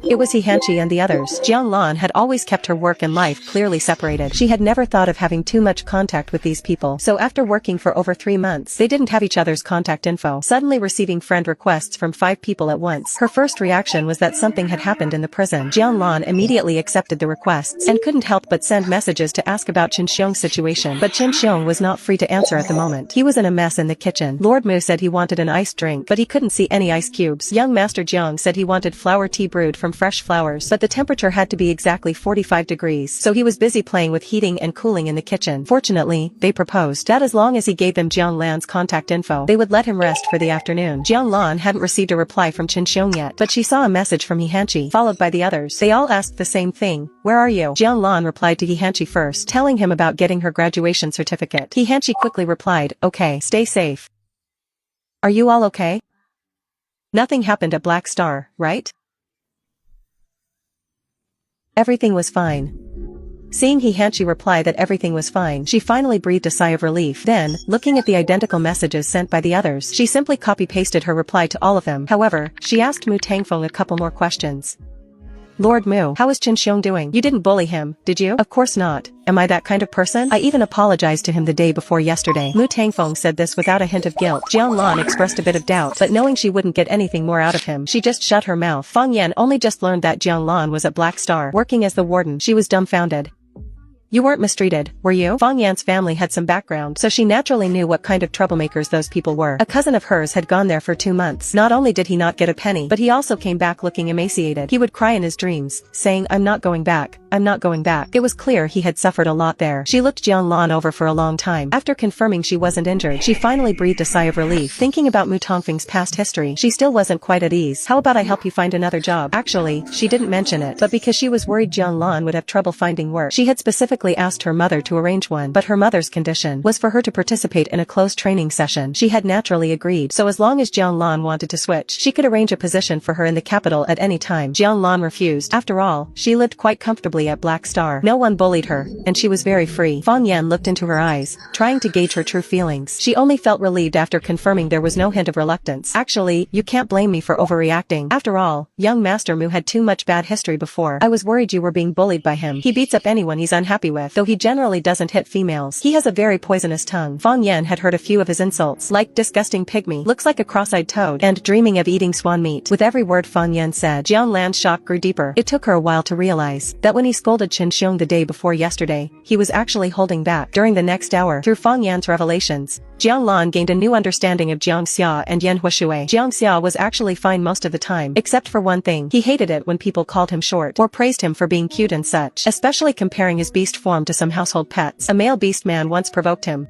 It was He Hanchi and the others. Jiang Lan had always kept her work and life clearly separated. She had never thought of having too much contact with these people, so after working for over 3 months, they didn't have each other's contact info. Suddenly receiving friend requests from 5 people at once, her first reaction was that something had happened in the prison. Jiang Lan immediately accepted the requests, and couldn't help but send messages to ask about Qin Xiong's situation. But Qin Xiong was not free to answer at the moment. He was in a mess in the kitchen. Lord Mu said he wanted an iced drink, but he couldn't see any ice cubes. Young Master Jiang said he wanted flower tea brewed from fresh flowers, but the temperature had to be exactly 45 degrees, so he was busy playing with heating and cooling in the kitchen. Fortunately, they proposed that as long as he gave them Jiang Lan's contact info, they would let him rest for the afternoon. Jiang Lan hadn't received a reply from Qin Xiong yet, but she saw a message from He Hanchi, followed by the others. They all asked the same thing, where are you? Jiang Lan replied to He Hanchi first, telling him about getting her graduation certificate. He Hanchi quickly replied, okay, stay safe. Are you all okay? Nothing happened at Black Star, right? Everything was fine. Seeing He Hanchi reply that everything was fine, she finally breathed a sigh of relief. Then, looking at the identical messages sent by the others, she simply copy-pasted her reply to all of them. However, she asked Mu Tangfeng a couple more questions. Lord Mu, how is Qin Xiong doing? You didn't bully him, did you? Of course not. Am I that kind of person? I even apologized to him the day before yesterday. Mu Tangfeng said this without a hint of guilt. Jiang Lan expressed a bit of doubt, but knowing she wouldn't get anything more out of him, she just shut her mouth. Fang Yan only just learned that Jiang Lan was at Black Star, working as the warden. She was dumbfounded. You weren't mistreated, were you? Fang Yan's family had some background, so she naturally knew what kind of troublemakers those people were. A cousin of hers had gone there for 2 months. Not only did he not get a penny, but he also came back looking emaciated. He would cry in his dreams, saying, I'm not going back. I'm not going back. It was clear he had suffered a lot there. She looked Jiang Lan over for a long time. After confirming she wasn't injured, she finally breathed a sigh of relief. Thinking about Mu Tongfeng's past history, she still wasn't quite at ease. How about I help you find another job? Actually, she didn't mention it, but because she was worried Jiang Lan would have trouble finding work, she had specifically asked her mother to arrange one. But her mother's condition was for her to participate in a closed training session. She had naturally agreed, so as long as Jiang Lan wanted to switch, she could arrange a position for her in the capital at any time. Jiang Lan refused. After all, she lived quite comfortably at Black Star. No one bullied her, and she was very free. Fang Yan looked into her eyes, trying to gauge her true feelings. She only felt relieved after confirming there was no hint of reluctance. Actually, you can't blame me for overreacting. After all, young Master Mu had too much bad history before. I was worried you were being bullied by him. He beats up anyone he's unhappy with, though he generally doesn't hit females. He has a very poisonous tongue. Fang Yan had heard a few of his insults, like disgusting pygmy, looks like a cross-eyed toad, and dreaming of eating swan meat. With every word Fang Yan said, Jiang Lan's shock grew deeper. It took her a while to realize that when he scolded Qin Xiong the day before yesterday, he was actually holding back. During the next hour, through Fang Yan's revelations, Jiang Lan gained a new understanding of Jiang Xia and Yan Huishui. Jiang Xia was actually fine most of the time, except for one thing. He hated it when people called him short, or praised him for being cute and such, especially comparing his beast form to some household pets. A male beast man once provoked him.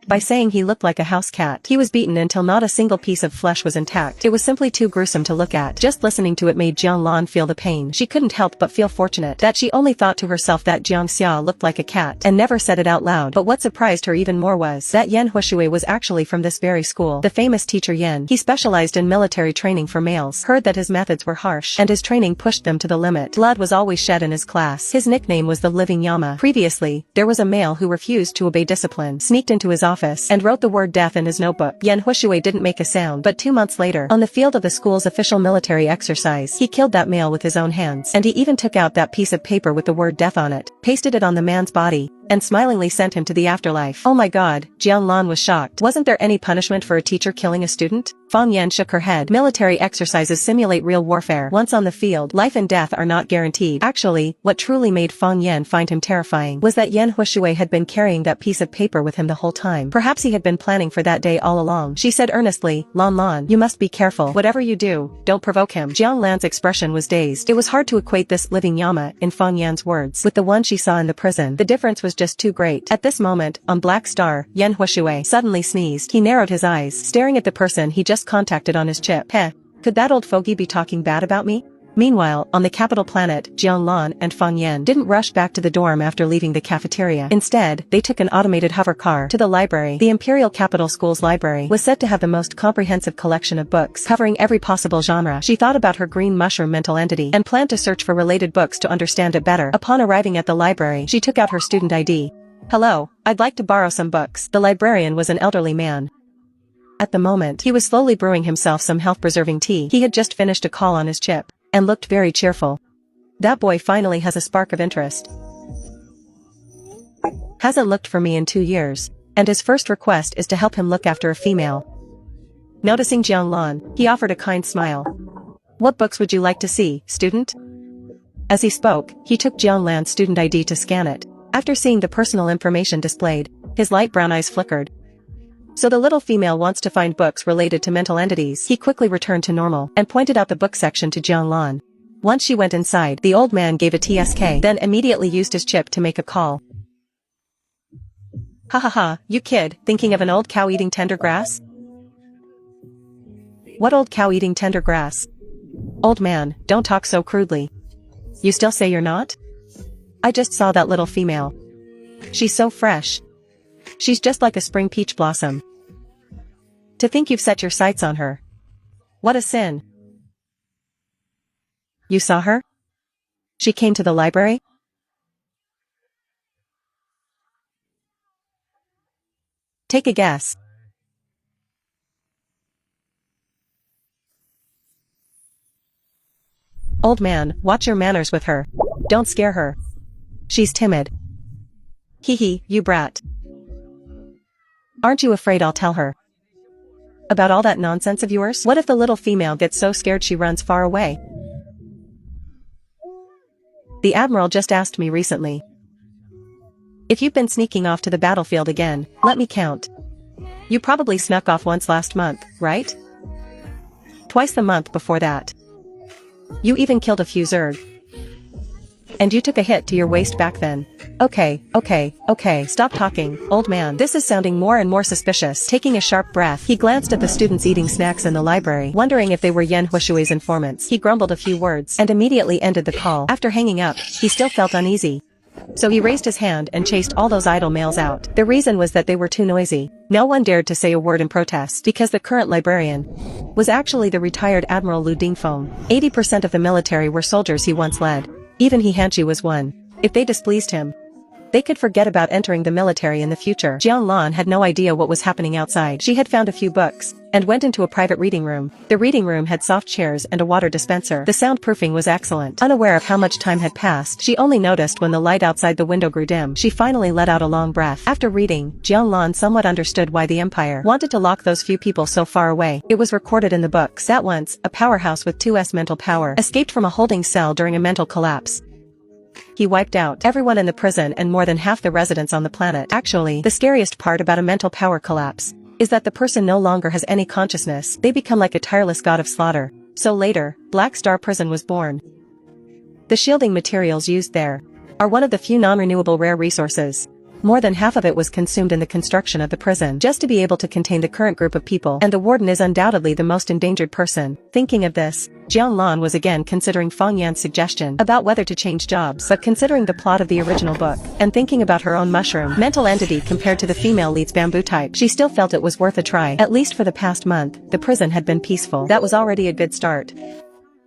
by saying he looked like a house cat. He was beaten until not a single piece of flesh was intact. It was simply too gruesome to look at. Just listening to it made Jiang Lan feel the pain. She couldn't help but feel fortunate that she only thought to herself that Jiang Xia looked like a cat and never said it out loud. But what surprised her even more was that Yan Huishui was actually from this very school. The famous teacher Yan. He specialized in military training for males. Heard that his methods were harsh and his training pushed them to the limit. Blood was always shed in his class. His nickname was the Living Yama. Previously, there was a male who refused to obey discipline, sneaked into his office, and wrote the word death in his notebook. Yan Huishui didn't make a sound, but 2 months later, on the field of the school's official military exercise, he killed that male with his own hands. And he even took out that piece of paper with the word death on it, pasted it on the man's body, and smilingly sent him to the afterlife. Oh my god, Jiang Lan was shocked. Wasn't there any punishment for a teacher killing a student? Fang Yan shook her head. Military exercises simulate real warfare. Once on the field, life and death are not guaranteed. Actually, what truly made Fang Yan find him terrifying was that Yan Huishui had been carrying that piece of paper with him the whole time. Perhaps he had been planning for that day all along. She said earnestly, Lan Lan, you must be careful. Whatever you do, don't provoke him. Jiang Lan's expression was dazed. It was hard to equate this living Yama, in Fang Yan's words, with the one she saw in the prison. The difference was just too great. At this moment, on Black Star, Yan Huishui suddenly sneezed. He narrowed his eyes, staring at the person he just contacted on his chip. Heh, could that old fogey be talking bad about me? Meanwhile, on the capital planet, Jiang Lan and Fang Yan didn't rush back to the dorm after leaving the cafeteria. Instead, they took an automated hover car to the library. The Imperial Capital School's library was said to have the most comprehensive collection of books, covering every possible genre. She thought about her green mushroom mental entity and planned to search for related books to understand it better. Upon arriving at the library, she took out her student ID. Hello, I'd like to borrow some books. The librarian was an elderly man. At the moment, he was slowly brewing himself some health-preserving tea. He had just finished a call on his chip, and looked very cheerful. That boy finally has a spark of interest. Hasn't looked for me in 2 years, and his first request is to help him look after a female. Noticing Jiang Lan, he offered a kind smile. What books would you like to see, student? As he spoke, he took Jiang Lan's student ID to scan it. After seeing the personal information displayed, his light brown eyes flickered. So the little female wants to find books related to mental entities. He quickly returned to normal and pointed out the book section to Jiang Lan. Once she went inside, the old man gave a TSK, then immediately used his chip to make a call. Ha ha ha, you kid, thinking of an old cow eating tender grass? What old cow eating tender grass? Old man, don't talk so crudely. You still say you're not? I just saw that little female. She's so fresh. She's just like a spring peach blossom. To think you've set your sights on her. What a sin. You saw her? She came to the library? Take a guess. Old man, watch your manners with her. Don't scare her. She's timid. Hee hee, you brat. Aren't you afraid I'll tell her about all that nonsense of yours? What if the little female gets so scared she runs far away? The Admiral just asked me recently. If you've been sneaking off to the battlefield again, let me count. You probably snuck off once last month, right? Twice the month before that. You even killed a few Zerg. And you took a hit to your waist back then. Okay, stop talking, old man. This is sounding more and more suspicious. Taking a sharp breath, he glanced at the students eating snacks in the library, wondering if they were Yan Huishui's informants. He grumbled a few words and immediately ended the call. After hanging up, he still felt uneasy. So he raised his hand and chased all those idle males out. The reason was that they were too noisy. No one dared to say a word in protest, because the current librarian was actually the retired Admiral Lu Dingfeng. 80% of the military were soldiers he once led. Even He Hanchi was one. If they displeased him, they could forget about entering the military in the future. Jiang Lan had no idea what was happening outside. She had found a few books, and went into a private reading room. The reading room had soft chairs and a water dispenser. The soundproofing was excellent. Unaware of how much time had passed, she only noticed when the light outside the window grew dim. She finally let out a long breath. After reading, Jiang Lan somewhat understood why the Empire wanted to lock those few people so far away. It was recorded in the books that once, a powerhouse with 2S mental power escaped from a holding cell during a mental collapse. He wiped out everyone in the prison and more than half the residents on the planet. Actually, the scariest part about a mental power collapse is that the person no longer has any consciousness. They become like a tireless god of slaughter. So later, Black Star Prison was born. The shielding materials used there are one of the few non-renewable rare resources. More than half of it was consumed in the construction of the prison just to be able to contain the current group of people, and the warden is undoubtedly the most endangered person. Thinking of this, Jiang Lan was again considering Fang Yan's suggestion about whether to change jobs, but considering the plot of the original book, and thinking about her own mushroom mental entity compared to the female lead's bamboo type, she still felt it was worth a try. At least for the past month, the prison had been peaceful. That was already a good start.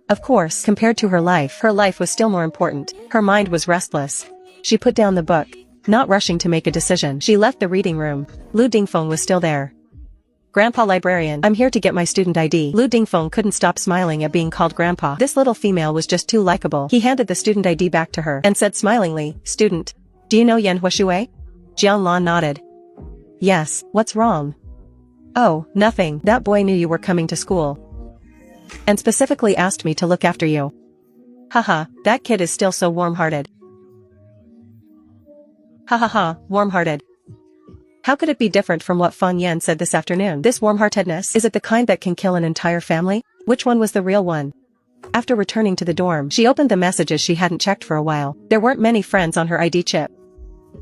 Of course, compared to her life was still more important. Her mind was restless. She put down the book. Not rushing to make a decision, she left the reading room. Lu Dingfeng was still there. "Grandpa Librarian, I'm here to get my student ID." Lu Dingfeng couldn't stop smiling at being called grandpa. This little female was just too likable. He handed the student ID back to her and said smilingly, "Student, do you know Yan Huashui?" Jiang Lan nodded. "Yes, what's wrong?" "Oh, nothing. That boy knew you were coming to school and specifically asked me to look after you." "Haha, that kid is still so warm-hearted." "Ha ha ha, warm-hearted. How could it be different from what Fang Yan said this afternoon? This warm-heartedness, is it the kind that can kill an entire family? Which one was the real one?" After returning to the dorm, she opened the messages she hadn't checked for a while. There weren't many friends on her ID chip.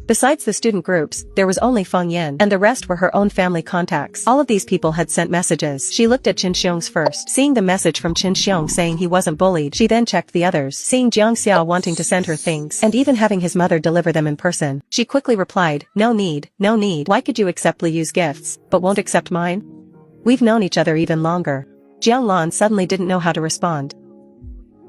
Besides the student groups, there was only Fang Yan, and the rest were her own family contacts. All of these people had sent messages. She looked at Qin Xiong's first. Seeing the message from Qin Xiong saying he wasn't bullied, she then checked the others. Seeing Jiang Xiao wanting to send her things, and even having his mother deliver them in person, she quickly replied, "No need, no need. Why could you accept Li Yu's gifts, but won't accept mine? We've known each other even longer." Jiang Lan suddenly didn't know how to respond.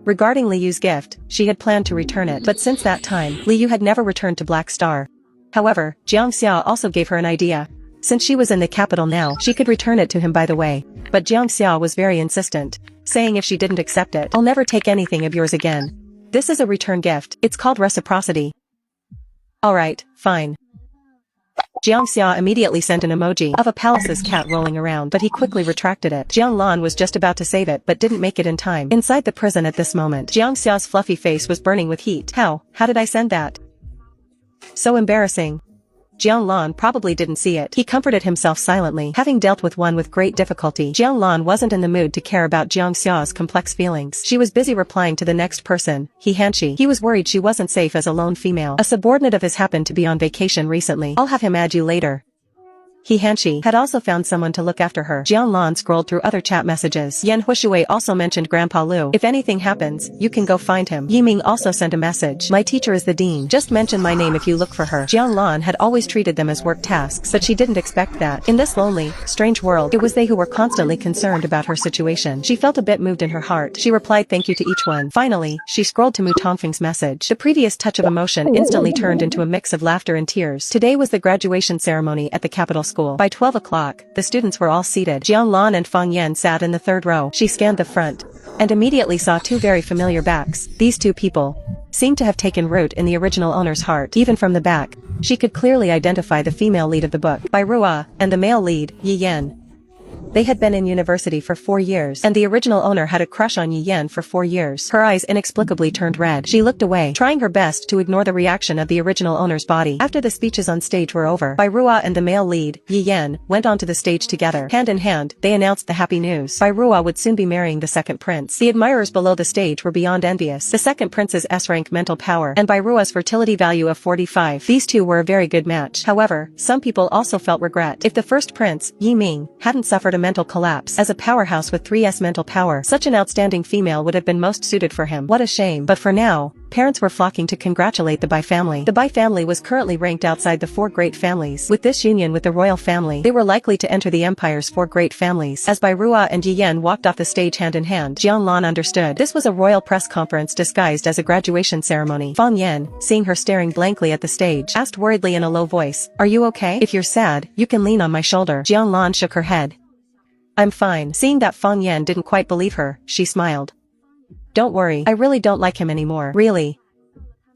Regarding Li Yu's gift, she had planned to return it, but since that time, Li Yu had never returned to Black Star. However, Jiang Xiao also gave her an idea. Since she was in the capital now, she could return it to him by the way. But Jiang Xiao was very insistent, saying if she didn't accept it, "I'll never take anything of yours again. This is a return gift. It's called reciprocity." "Alright, fine." Jiang Xia immediately sent an emoji of a palace's cat rolling around, but he quickly retracted it. Jiang Lan was just about to save it but didn't make it in time. Inside the prison at this moment, Jiang Xia's fluffy face was burning with heat. How did I send that? So embarrassing. Jiang Lan probably didn't see it. He comforted himself silently. Having dealt with one with great difficulty, Jiang Lan wasn't in the mood to care about Jiang Xia's complex feelings. She was busy replying to the next person, He Hanshi. He was worried she wasn't safe as a lone female. A subordinate of his happened to be on vacation recently. "I'll have him add you later." He Hanshi had also found someone to look after her. Jiang Lan scrolled through other chat messages. Yan Huashui also mentioned Grandpa Lu. "If anything happens, you can go find him." Yi Ming also sent a message. "My teacher is the dean. Just mention my name if you look for her." Jiang Lan had always treated them as work tasks, but she didn't expect that. In this lonely, strange world, it was they who were constantly concerned about her situation. She felt a bit moved in her heart. She replied thank you to each one. Finally, she scrolled to Mu Tongfeng's message. The previous touch of emotion instantly turned into a mix of laughter and tears. Today was the graduation ceremony at the capital school. By 12 o'clock, the students were all seated. Jiang Lan and Fang Yan sat in the third row. She scanned the front and immediately saw two very familiar backs. These two people seemed to have taken root in the original owner's heart. Even from the back, she could clearly identify the female lead of the book, Bai Ruo, and the male lead, Yi Yan. They had been in university for 4 years, and the original owner had a crush on Yi Yan for 4 years. Her eyes inexplicably turned red. She looked away, trying her best to ignore the reaction of the original owner's body. After the speeches on stage were over, Bai Ruo and the male lead, Yi Yan, went onto the stage together. Hand in hand, they announced the happy news. Bai Ruo would soon be marrying the second prince. The admirers below the stage were beyond envious. The second prince's S-rank mental power, and Bai Ruo's fertility value of 45. These two were a very good match. However, some people also felt regret. If the first prince, Yi Ming, hadn't suffered a mental collapse. As a powerhouse with 3S mental power, such an outstanding female would have been most suited for him. What a shame. But for now, parents were flocking to congratulate the Bai family. The Bai family was currently ranked outside the 4 great families. With this union with the royal family, they were likely to enter the empire's 4 great families. As Bai Ruo and Yi Yan walked off the stage hand in hand, Jiang Lan understood. This was a royal press conference disguised as a graduation ceremony. Fang Yan, seeing her staring blankly at the stage, asked worriedly in a low voice, "Are you okay? If you're sad, you can lean on my shoulder." Jiang Lan shook her head. "I'm fine." Seeing that Fang Yan didn't quite believe her, she smiled. "Don't worry, I really don't like him anymore." "Really?"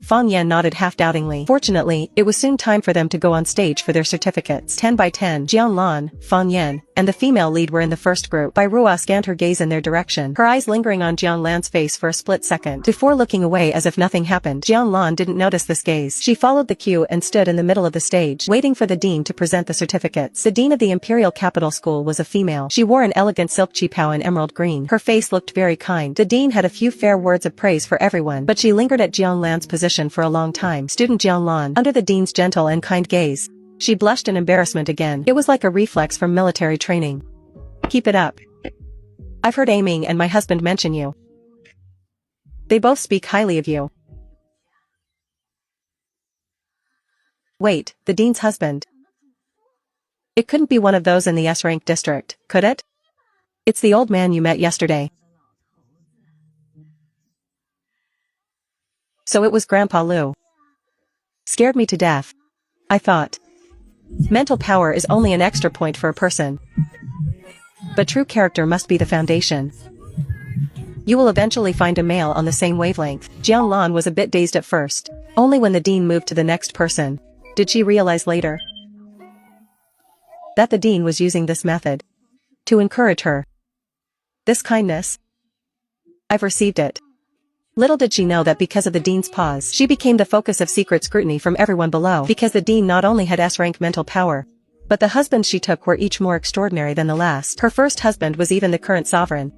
Fang Yan nodded half-doubtingly. Fortunately, it was soon time for them to go on stage for their certificates. 10 by 10, Jiang Lan, Fang Yan, and the female lead were in the first group. Bai Ruo scanned her gaze in their direction, her eyes lingering on Jiang Lan's face for a split second, before looking away as if nothing happened. Jiang Lan didn't notice this gaze. She followed the queue and stood in the middle of the stage, waiting for the dean to present the certificates. The dean of the Imperial Capital School was a female. She wore an elegant silk qipao in emerald green. Her face looked very kind. The dean had a few fair words of praise for everyone, but she lingered at Jiang Lan's position for a long time. Student Jiang Lan, under the dean's gentle and kind gaze, she blushed in embarrassment again. It was like a reflex from military training. Keep it up. I've heard Aiming and my husband mention you. They both speak highly of you. Wait, the dean's husband. It couldn't be one of those in the S-rank district, could it? It's the old man you met yesterday. So it was Grandpa Lu. Scared me to death. I thought. Mental power is only an extra point for a person. But true character must be the foundation. You will eventually find a male on the same wavelength. Jiang Lan was a bit dazed at first. Only when the dean moved to the next person did she realize later that the dean was using this method to encourage her. This kindness, I've received it. Little did she know that because of the dean's pause, she became the focus of secret scrutiny from everyone below, because the dean not only had S-rank mental power, but the husbands she took were each more extraordinary than the last. Her first husband was even the current sovereign.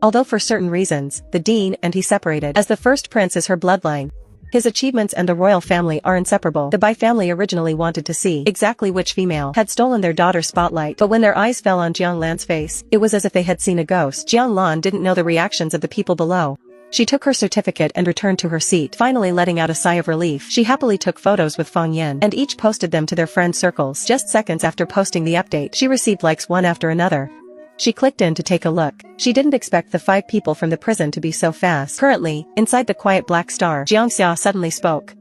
Although for certain reasons, the dean and he separated, as the first prince is her bloodline. His achievements and the royal family are inseparable. The Bai family originally wanted to see exactly which female had stolen their daughter's spotlight, but when their eyes fell on Jiang Lan's face, it was as if they had seen a ghost. Jiang Lan didn't know the reactions of the people below. She took her certificate and returned to her seat, finally letting out a sigh of relief. She happily took photos with Fang Yan, and each posted them to their friend circles. Just seconds after posting the update, she received likes one after another. She clicked in to take a look. She didn't expect the 5 people from the prison to be so fast. Currently, inside the quiet black star, Jiang Xia suddenly spoke.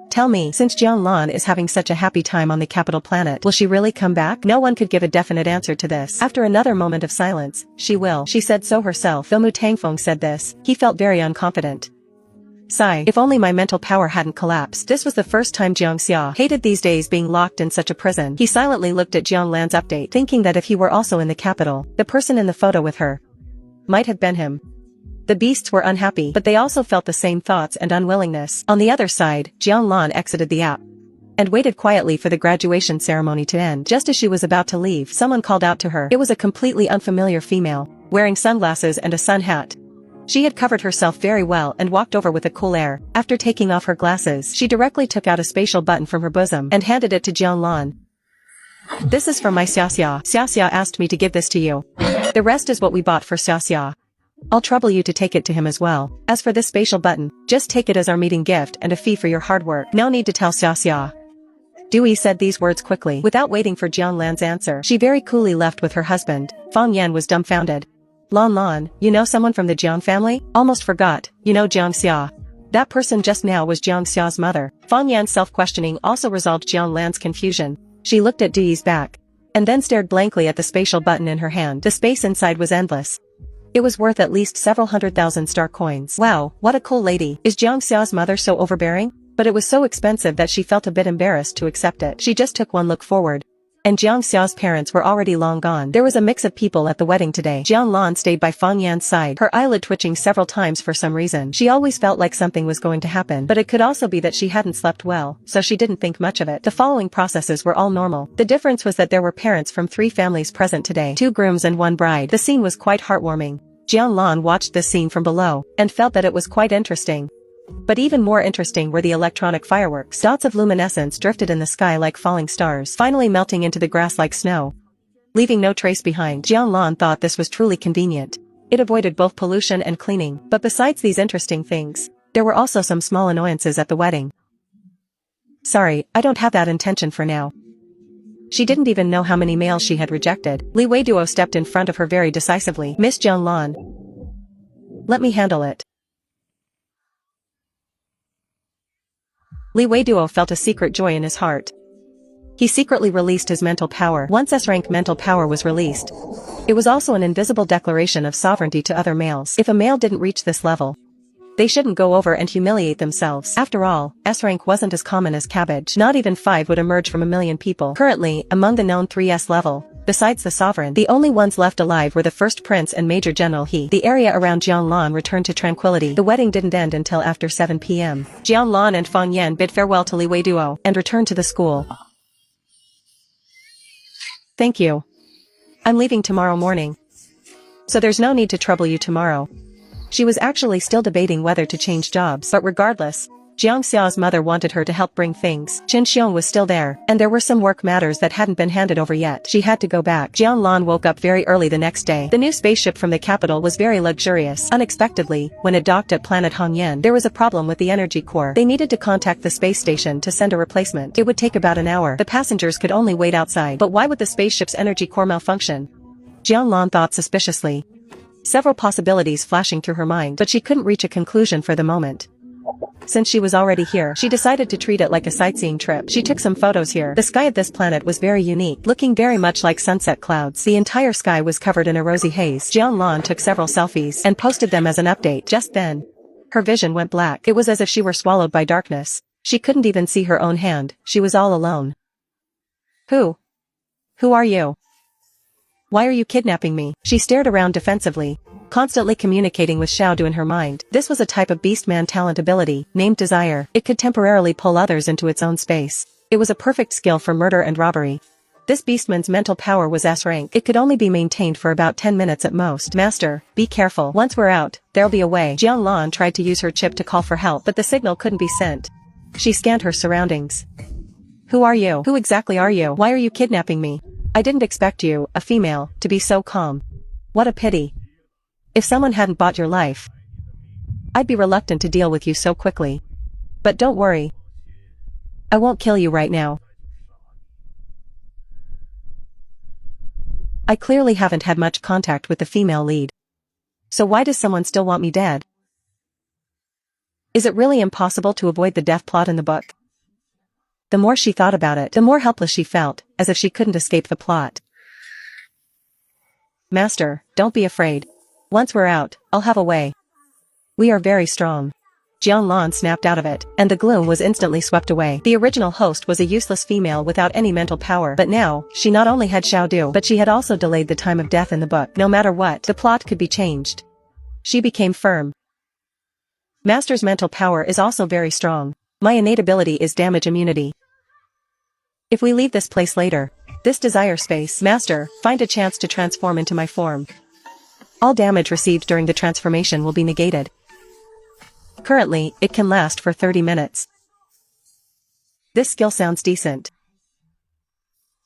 Tell me, since Jiang Lan is having such a happy time on the capital planet, will she really come back? No one could give a definite answer to this. After another moment of silence, she will. She said so herself. Though Mu Tangfeng said this, he felt very unconfident. Sigh, if only my mental power hadn't collapsed. This was the first time Jiang Xia hated these days being locked in such a prison. He silently looked at Jiang Lan's update, thinking that if he were also in the capital, the person in the photo with her might have been him. The beasts were unhappy, but they also felt the same thoughts and unwillingness. On the other side, Jiang Lan exited the app and waited quietly for the graduation ceremony to end. Just as she was about to leave, someone called out to her. It was a completely unfamiliar female, wearing sunglasses and a sun hat. She had covered herself very well and walked over with a cool air. After taking off her glasses, she directly took out a spatial button from her bosom and handed it to Jiang Lan. This is from my Xia Xia. Xia Xia asked me to give this to you. The rest is what we bought for Xia Xia. I'll trouble you to take it to him as well. As for this spatial button, just take it as our meeting gift and a fee for your hard work. No need to tell Xia Xia. Dewey said these words quickly. Without waiting for Jiang Lan's answer, she very coolly left with her husband. Fang Yan was dumbfounded. Lan Lan, you know someone from the Jiang family? Almost forgot, you know Jiang Xia. That person just now was Jiang Xia's mother. Fang Yan's self-questioning also resolved Jiang Lan's confusion. She looked at Dewey's back, and then stared blankly at the spatial button in her hand. The space inside was endless. It was worth at least several 100,000 star coins. Wow, what a cool lady. Is Jiang Xia's mother so overbearing? But it was so expensive that she felt a bit embarrassed to accept it. She just took one look forward. And Jiang Xia's parents were already long gone. There was a mix of people at the wedding today. Jiang Lan stayed by Fang Yan's side, her eyelid twitching several times for some reason. She always felt like something was going to happen, but it could also be that she hadn't slept well, so she didn't think much of it. The following processes were all normal. The difference was that there were parents from 3 families present today, 2 grooms and 1 bride. The scene was quite heartwarming. Jiang Lan watched this scene from below, and felt that it was quite interesting. But even more interesting were the electronic fireworks. Dots of luminescence drifted in the sky like falling stars, finally melting into the grass like snow, leaving no trace behind. Jiang Lan thought this was truly convenient. It avoided both pollution and cleaning. But besides these interesting things, there were also some small annoyances at the wedding. Sorry, I don't have that intention for now. She didn't even know how many males she had rejected. Li Weiduo stepped in front of her very decisively. Miss Jiang Lan, let me handle it. Li Weiduo felt a secret joy in his heart. He secretly released his mental power. Once S-rank mental power was released, it was also an invisible declaration of sovereignty to other males. If a male didn't reach this level, they shouldn't go over and humiliate themselves. After all, S-rank wasn't as common as cabbage. Not even 5 would emerge from a million people. Currently, among the known 3S level, Besides the sovereign, the only ones left alive were the first prince and Major General He. The area around Jianlan returned to tranquility. The wedding didn't end until after 7 p.m. Jianlan and Fang Yan bid farewell to Li Weiduo and returned to the school. Thank you. I'm leaving tomorrow morning. So there's no need to trouble you tomorrow. She was actually still debating whether to change jobs, but regardless, Jiang Xiao's mother wanted her to help bring things. Qin Xiong was still there, and there were some work matters that hadn't been handed over yet. She had to go back. Jiang Lan woke up very early the next day. The new spaceship from the capital was very luxurious. Unexpectedly, when it docked at planet Hongyan, there was a problem with the energy core. They needed to contact the space station to send a replacement. It would take about an hour. The passengers could only wait outside. But why would the spaceship's energy core malfunction? Jiang Lan thought suspiciously. Several possibilities flashing through her mind, but she couldn't reach a conclusion for the moment. Since she was already here, she decided to treat it like a sightseeing trip. She took some photos here. The sky of this planet was very unique, looking very much like sunset clouds. The entire sky was covered in a rosy haze. Jiang Lan took several selfies and posted them as an update. Just then, her vision went black. It was as if she were swallowed by darkness. She couldn't even see her own hand. She was all alone. Who are you? Why are you kidnapping me? She stared around defensively, constantly communicating with Xiaodu in her mind. This was a type of beastman talent ability, named Desire. It could temporarily pull others into its own space. It was a perfect skill for murder and robbery. This beastman's mental power was S rank. It could only be maintained for about 10 minutes at most. Master, be careful. Once we're out, there'll be a way. Jiang Lan tried to use her chip to call for help, but the signal couldn't be sent. She scanned her surroundings. Who are you? Who exactly are you? Why are you kidnapping me? I didn't expect you, a female, to be so calm. What a pity. If someone hadn't bought your life, I'd be reluctant to deal with you so quickly. But don't worry. I won't kill you right now. I clearly haven't had much contact with the female lead. So why does someone still want me dead? Is it really impossible to avoid the death plot in the book? The more she thought about it, the more helpless she felt, as if she couldn't escape the plot. Master, don't be afraid. Once we're out, I'll have a way. We are very strong. Jiang Lan snapped out of it, and the gloom was instantly swept away. The original host was a useless female without any mental power, but now, she not only had Xiaodu, but she had also delayed the time of death in the book. No matter what, the plot could be changed. She became firm. Master's mental power is also very strong. My innate ability is damage immunity. If we leave this place later, this desire space, Master, find a chance to transform into my form. All damage received during the transformation will be negated. Currently, it can last for 30 minutes. This skill sounds decent.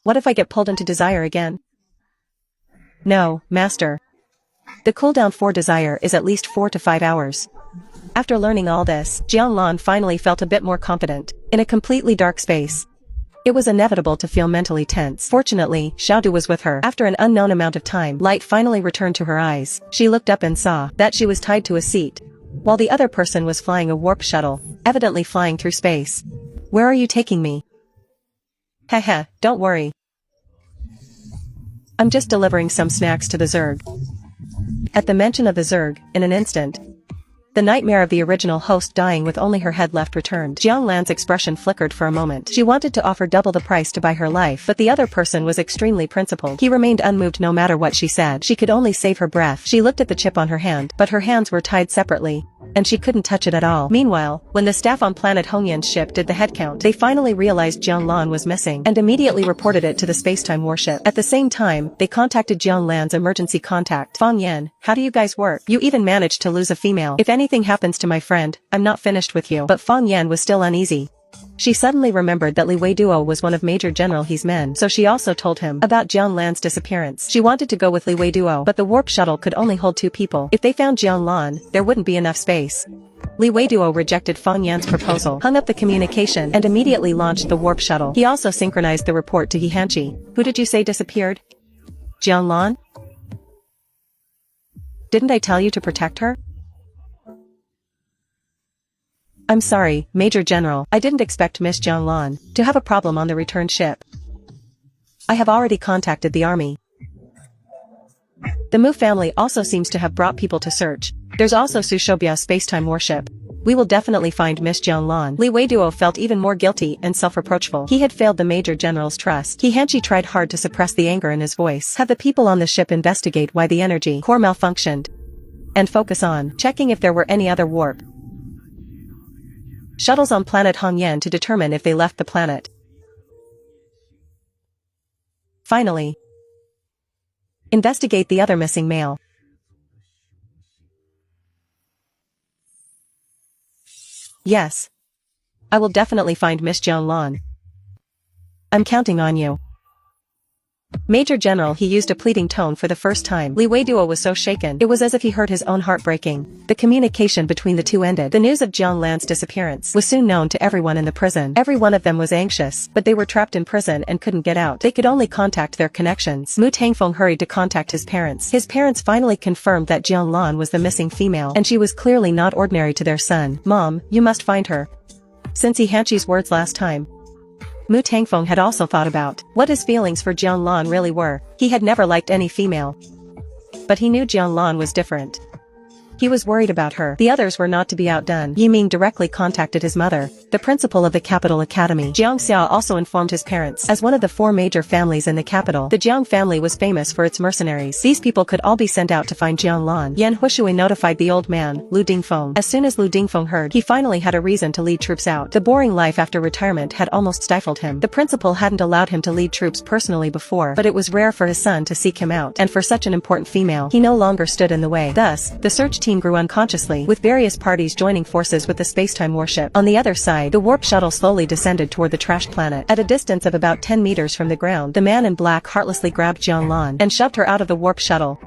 What if I get pulled into desire again? No, Master. The cooldown for desire is at least 4 to 5 hours. After learning all this, Jiang Lan finally felt a bit more confident. In a completely dark space, it was inevitable to feel mentally tense. Fortunately, Xiaodu was with her. After an unknown amount of time, light finally returned to her eyes. She looked up and saw that she was tied to a seat, while the other person was flying a warp shuttle, evidently flying through space. Where are you taking me? Haha, don't worry. I'm just delivering some snacks to the Zerg. At the mention of the Zerg, in an instant, the nightmare of the original host dying with only her head left returned. Jiang Lan's expression flickered for a moment. She wanted to offer double the price to buy her life, but the other person was extremely principled. He remained unmoved no matter what she said. She could only save her breath. She looked at the chip on her hand, but her hands were tied separately, and she couldn't touch it at all. Meanwhile, when the staff on planet Hongyan's ship did the head count, they finally realized Jiang Lan was missing, and immediately reported it to the spacetime warship. At the same time, they contacted Jiang Lan's emergency contact. Fang Yan, how do you guys work? You even managed to lose a female. If anything happens to my friend, I'm not finished with you. But Fang Yan was still uneasy. She suddenly remembered that Li Weiduo was one of Major General He's men, so she also told him about Jiang Lan's disappearance. She wanted to go with Li Weiduo, but the warp shuttle could only hold 2 people. If they found Jiang Lan, there wouldn't be enough space. Li Weiduo rejected Fang Yan's proposal, hung up the communication, and immediately launched the warp shuttle. He also synchronized the report to He Hanchi. Who did you say disappeared? Jiang Lan? Didn't I tell you to protect her? I'm sorry, Major General, I didn't expect Miss Jiang Lan to have a problem on the return ship. I have already contacted the army. The Mu family also seems to have brought people to search. There's also Sushobia spacetime warship. We will definitely find Miss Jianglan. Li Weiduo felt even more guilty and self-reproachful. He had failed the Major General's trust. He Hanshi tried hard to suppress the anger in his voice. Have the people on the ship investigate why the energy core malfunctioned. And focus on checking if there were any other warp shuttles on planet Hongyan to determine if they left the planet. Finally, investigate the other missing male. Yes. I will definitely find Miss Jianglan. I'm counting on you. Major General, he used a pleading tone for the first time. Li Weiduo was so shaken. It was as if he heard his own heart breaking. The communication between the two ended. The news of Jianglan's disappearance was soon known to everyone in the prison. Every one of them was anxious, but they were trapped in prison and couldn't get out. They could only contact their connections. Mu Tangfeng hurried to contact his parents. His parents finally confirmed that Jianglan was the missing female, and she was clearly not ordinary to their son. Mom, you must find her. Since he Hanshi's words last time, Mu Tangfeng had also thought about what his feelings for Jianglan really were. He had never liked any female. But he knew Jianglan was different. He was worried about her. The others were not to be outdone. Yi Ming directly contacted his mother, the principal of the capital academy. Jiang Xia also informed his parents. As one of the 4 major families in the capital, the Jiang family was famous for its mercenaries. These people could all be sent out to find Jianglan. Yan Hushui notified the old man, Lu Dingfeng. As soon as Lu Dingfeng heard, he finally had a reason to lead troops out. The boring life after retirement had almost stifled him. The principal hadn't allowed him to lead troops personally before, but it was rare for his son to seek him out, and for such an important female, he no longer stood in the way. Thus, the search team grew unconsciously, with various parties joining forces with the spacetime warship. On the other side, the warp shuttle slowly descended toward the trash planet. At a distance of about 10 meters from the ground, the man in black heartlessly grabbed Jianglan and shoved her out of the warp shuttle,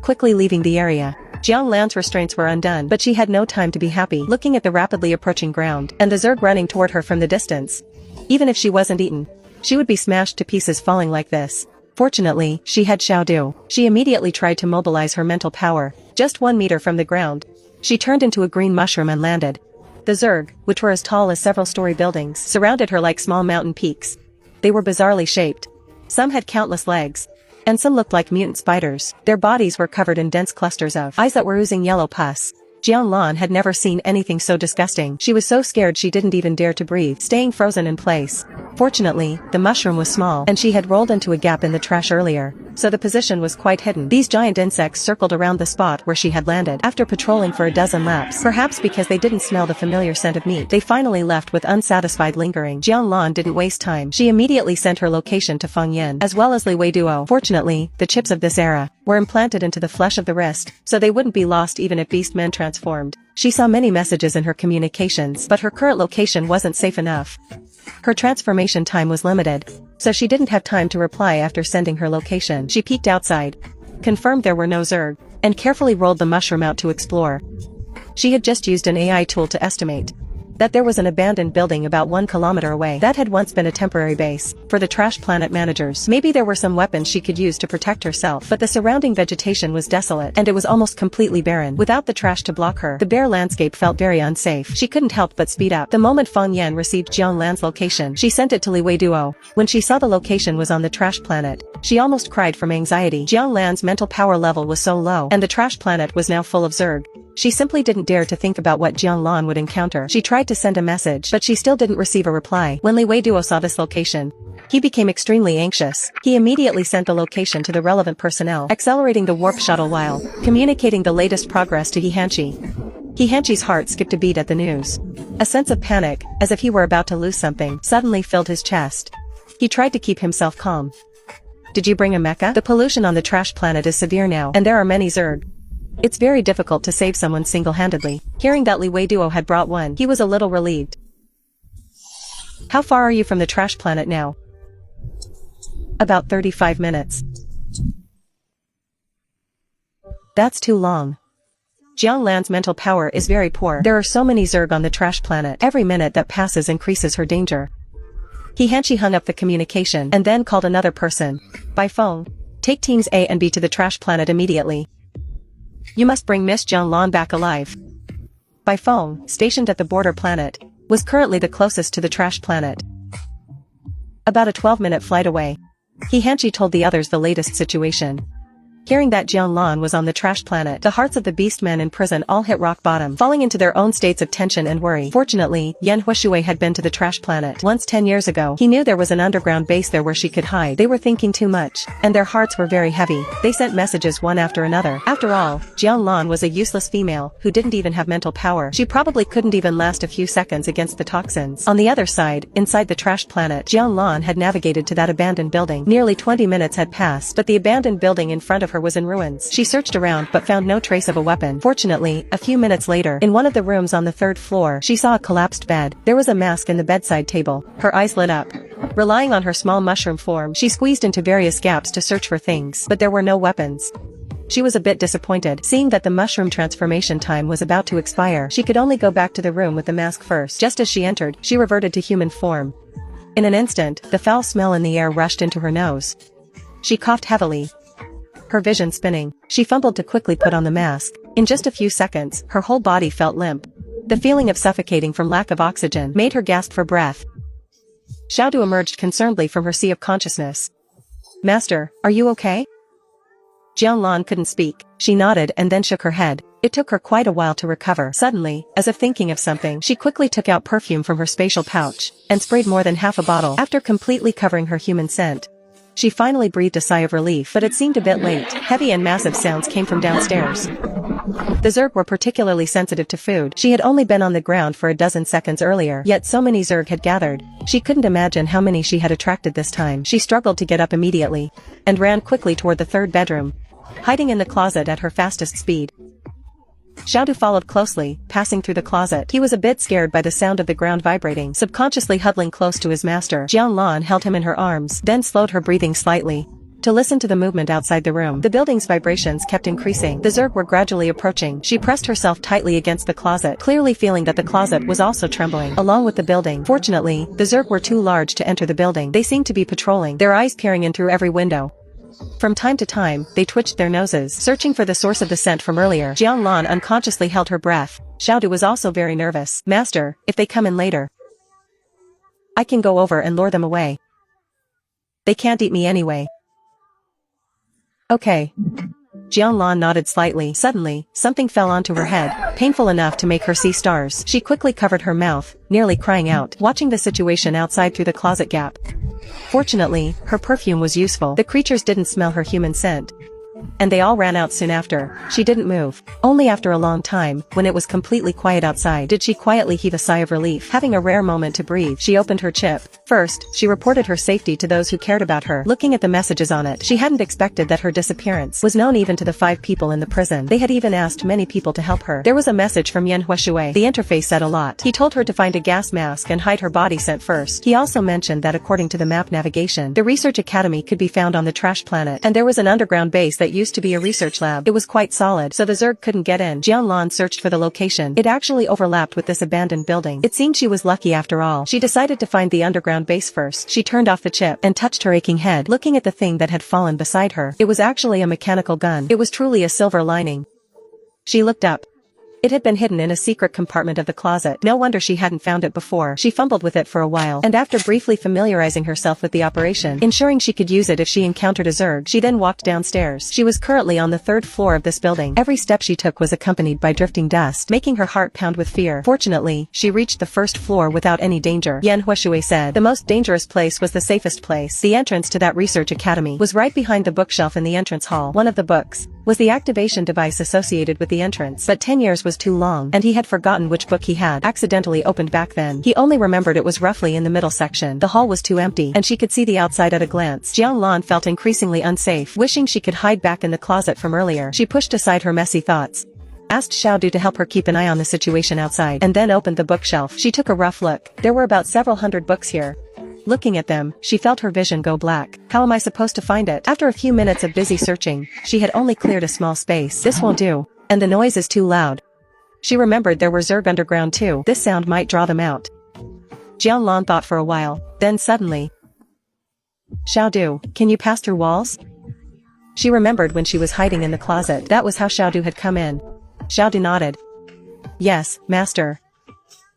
quickly leaving the area. Jianglan's restraints were undone, but she had no time to be happy, looking at the rapidly approaching ground, and the Zerg running toward her from the distance. Even if she wasn't eaten, she would be smashed to pieces falling like this. Fortunately, she had Xiaodu. She immediately tried to mobilize her mental power. Just 1 meter from the ground, she turned into a green mushroom and landed. The Zerg, which were as tall as several-story buildings, surrounded her like small mountain peaks. They were bizarrely shaped. Some had countless legs, and some looked like mutant spiders. Their bodies were covered in dense clusters of eyes that were oozing yellow pus. Jianglan had never seen anything so disgusting. She was so scared she didn't even dare to breathe, staying frozen in place. Fortunately, the mushroom was small, and she had rolled into a gap in the trash earlier, so the position was quite hidden. These giant insects circled around the spot where she had landed. After patrolling for a dozen laps, perhaps because they didn't smell the familiar scent of meat, they finally left with unsatisfied lingering. Jianglan didn't waste time. She immediately sent her location to Feng Yin, as well as Li Weiduo. Fortunately, the chips of this era were implanted into the flesh of the wrist, so they wouldn't be lost even if beastmen transformed. She saw many messages in her communications, but her current location wasn't safe enough. Her transformation time was limited, so she didn't have time to reply after sending her location. She peeked outside, confirmed there were no Zerg, and carefully rolled the mushroom out to explore. She had just used an AI tool to estimate that there was an abandoned building about 1 kilometer away that had once been a temporary base for the trash planet managers. Maybe there were some weapons she could use to protect herself, but the surrounding vegetation was desolate, and it was almost completely barren. Without the trash to block her, the bare landscape felt very unsafe. She couldn't help but speed up. The moment Feng Yan received Jianglan's location, she sent it to Li Weiduo. When she saw the location was on the trash planet, she almost cried from anxiety. Jianglan's mental power level was so low, and the trash planet was now full of Zerg. She simply didn't dare to think about what Jianglan would encounter. She tried to send a message, but she still didn't receive a reply. When Li Weiduo saw this location, he became extremely anxious. He immediately sent the location to the relevant personnel, accelerating the warp shuttle while communicating the latest progress to He Hanshi. He Hanshi's heart skipped a beat at the news. A sense of panic, as if he were about to lose something, suddenly filled his chest. He tried to keep himself calm. Did you bring a mecha? The pollution on the trash planet is severe now, and there are many Zerg. It's very difficult to save someone single-handedly. Hearing that Li Weiduo had brought one, he was a little relieved. How far are you from the trash planet now? About 35 minutes. That's too long. Jianglan's mental power is very poor. There are so many Zerg on the trash planet. Every minute that passes increases her danger. He Hanshi hung up the communication and then called another person. By phone. Take teams A and B to the trash planet immediately. You must bring Miss Jianglan back alive. By phone, stationed at the border planet, was currently the closest to the trash planet. About a 12-minute flight away. He Hanshi told the others the latest situation. Hearing that Jianlan was on the trash planet, the hearts of the beastmen in prison all hit rock bottom, falling into their own states of tension and worry. Fortunately, Yan Huishui had been to the trash planet once 10 years ago. He knew there was an underground base there where she could hide. They were thinking too much, and their hearts were very heavy. They sent messages one after another. After all, Jianlan was a useless female who didn't even have mental power. She probably couldn't even last a few seconds against the toxins. On the other side, inside the trash planet, Jianlan had navigated to that abandoned building. Nearly 20 minutes had passed, but the abandoned building in front of her was in ruins. She searched around but found no trace of a weapon. Fortunately, a few minutes later, in one of the rooms on the third floor, she saw a collapsed bed. There was a mask in the bedside table. Her eyes lit up. Relying on her small mushroom form, she squeezed into various gaps to search for things, but there were no weapons. She was a bit disappointed, seeing that the mushroom transformation time was about to expire. She could only go back to the room with the mask first. Just as she entered, she reverted to human form. In an instant, the foul smell in the air rushed into her nose. She coughed heavily, her vision spinning. She fumbled to quickly put on the mask. In just a few seconds, her whole body felt limp. The feeling of suffocating from lack of oxygen made her gasp for breath. Xiaodu emerged concernedly from her sea of consciousness. "Master, are you okay?" Jianlan couldn't speak. She nodded and then shook her head. It took her quite a while to recover. Suddenly, as if thinking of something, she quickly took out perfume from her spatial pouch and sprayed more than half a bottle. After completely covering her human scent, she finally breathed a sigh of relief, but it seemed a bit late. Heavy and massive sounds came from downstairs. The Zerg were particularly sensitive to food. She had only been on the ground for a dozen seconds earlier, yet so many Zerg had gathered. She couldn't imagine how many she had attracted this time. She struggled to get up immediately and ran quickly toward the third bedroom, hiding in the closet at her fastest speed. Xiaodu followed closely, passing through the closet. He was a bit scared by the sound of the ground vibrating. Subconsciously huddling close to his master, Jianlan held him in her arms, then slowed her breathing slightly to listen to the movement outside the room. The building's vibrations kept increasing. The Zerg were gradually approaching. She pressed herself tightly against the closet, clearly feeling that the closet was also trembling, along with the building. Fortunately, the Zerg were too large to enter the building. They seemed to be patrolling, their eyes peering in through every window. From time to time, they twitched their noses, searching for the source of the scent from earlier. Jianlan unconsciously held her breath. Xiaodu was also very nervous. "Master, if they come in later, I can go over and lure them away. They can't eat me anyway." "Okay." Jianlan nodded slightly. Suddenly, something fell onto her head, painful enough to make her see stars. She quickly covered her mouth, nearly crying out, watching the situation outside through the closet gap. Fortunately, her perfume was useful. The creatures didn't smell her human scent, and they all ran out soon after. She didn't move. Only after a long time, when it was completely quiet outside, did she quietly heave a sigh of relief. Having a rare moment to breathe, she opened her chip. First, she reported her safety to those who cared about her. Looking at the messages on it, she hadn't expected that her disappearance was known even to the 5 people in the prison. They had even asked many people to help her. There was a message from Yan Huishui. The interface said a lot. He told her to find a gas mask and hide her body scent first. He also mentioned that according to the map navigation, the research academy could be found on the trash planet, and there was an underground base that used to be a research lab. It was quite solid, so the Zerg couldn't get in. Jianlan searched for the location. It actually overlapped with this abandoned building. It seemed she was lucky after all. She decided to find the underground base first. She turned off the chip and touched her aching head, looking at the thing that had fallen beside her. It was actually a mechanical gun. It was truly a silver lining. She looked up. It had been hidden in a secret compartment of the closet. No wonder she hadn't found it before. She fumbled with it for a while, and after briefly familiarizing herself with the operation, ensuring she could use it if she encountered a Zerg, she then walked downstairs. She was currently on the 3rd floor of this building. Every step she took was accompanied by drifting dust, making her heart pound with fear. Fortunately, she reached the 1st floor without any danger. Yan Huishui said the most dangerous place was the safest place. The entrance to that research academy was right behind the bookshelf in the entrance hall. One of the books was the activation device associated with the entrance, but 10 years was too long, and he had forgotten which book he had accidentally opened back then. He only remembered it was roughly in the middle section. The hall was too empty, and she could see the outside at a glance. Jianlan felt increasingly unsafe, wishing she could hide back in the closet from earlier. She pushed aside her messy thoughts, asked Xiaodu to help her keep an eye on the situation outside, and then opened the bookshelf. She took a rough look. There were about several hundred books here. Looking at them, she felt her vision go black. How am I supposed to find it? After a few minutes of busy searching, she had only cleared a small space. This won't do. And the noise is too loud. She remembered there were Zerg underground too. This sound might draw them out. Jianlan thought for a while, then suddenly, "Xiaodu, can you pass through walls?" She remembered when she was hiding in the closet. That was how Xiaodu had come in. Xiaodu nodded. "Yes, master."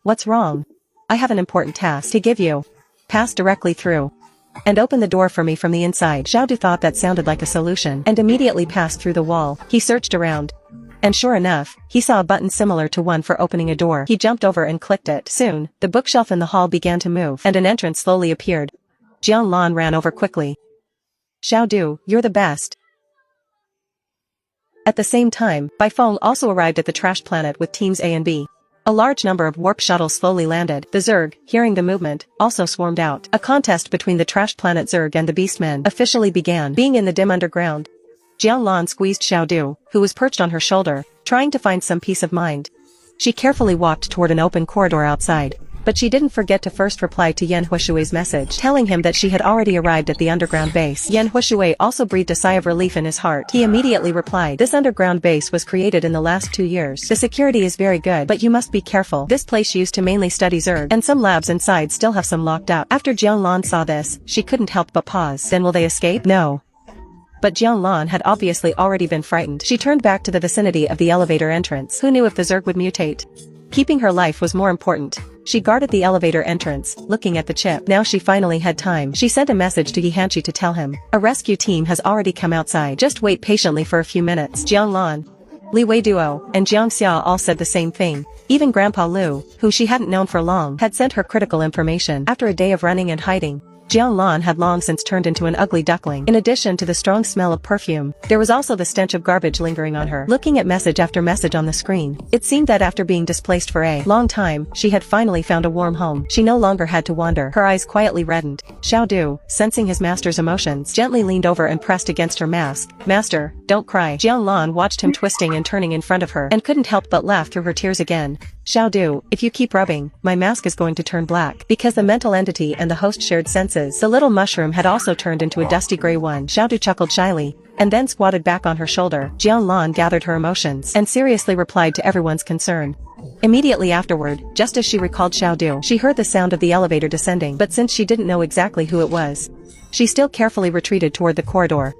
"What's wrong?" "I have an important task to give you." "Pass directly through." and open the door for me from the inside. Xiao Du thought that sounded like a solution and immediately passed through the wall. He searched around. And sure enough, he saw a button similar to one for opening a door. He jumped over and clicked it. Soon, the bookshelf in the hall began to move and an entrance slowly appeared. Jiang Lan ran over quickly. Xiao Du, you're the best. At the same time, Bai Feng also arrived at the trash planet with teams A and B. A large number of warp shuttles slowly landed. The Zerg, hearing the movement, also swarmed out. A contest between the trash planet Zerg and the Beastmen officially began. Being in the dim underground, Jiang Lan squeezed Xiao Du, who was perched on her shoulder, trying to find some peace of mind. She carefully walked toward an open corridor outside. But she didn't forget to first reply to Yan Huishui's message, telling him that she had already arrived at the underground base. Yan Huishui also breathed a sigh of relief in his heart. He immediately replied, this underground base was created in the last 2 years. The security is very good, but you must be careful. This place used to mainly study Zerg, and some labs inside still have some locked up. After Jiang Lan saw this, she couldn't help but pause. Then will they escape? No. But Jiang Lan had obviously already been frightened. She turned back to the vicinity of the elevator entrance. Who knew if the Zerg would mutate? Keeping her life was more important. She guarded the elevator entrance, looking at the chip. Now she finally had time. She sent a message to Yi Hanchi to tell him, a rescue team has already come outside. Just wait patiently for a few minutes. Jiang Lan, Li Wei Duo, and Jiang Xia all said the same thing. Even Grandpa Lu, who she hadn't known for long, had sent her critical information. After a day of running and hiding, Jiang Lan had long since turned into an ugly duckling. In addition to the strong smell of perfume, there was also the stench of garbage lingering on her. Looking at message after message on the screen, it seemed that after being displaced for a long time, she had finally found a warm home. She no longer had to wander. Her eyes quietly reddened. Xiao Du, sensing his master's emotions, gently leaned over and pressed against her mask. Master, don't cry. Jiang Lan watched him twisting and turning in front of her and couldn't help but laugh through her tears again. Xiao Du, if you keep rubbing, my mask is going to turn black. Because the mental entity and the host shared senses, the little mushroom had also turned into a dusty gray one. Xiao Du chuckled shyly, and then squatted back on her shoulder. Jiang Lan gathered her emotions and seriously replied to everyone's concern. Immediately afterward, just as she recalled Xiao Du, she heard the sound of the elevator descending, but since she didn't know exactly who it was, she still carefully retreated toward the corridor.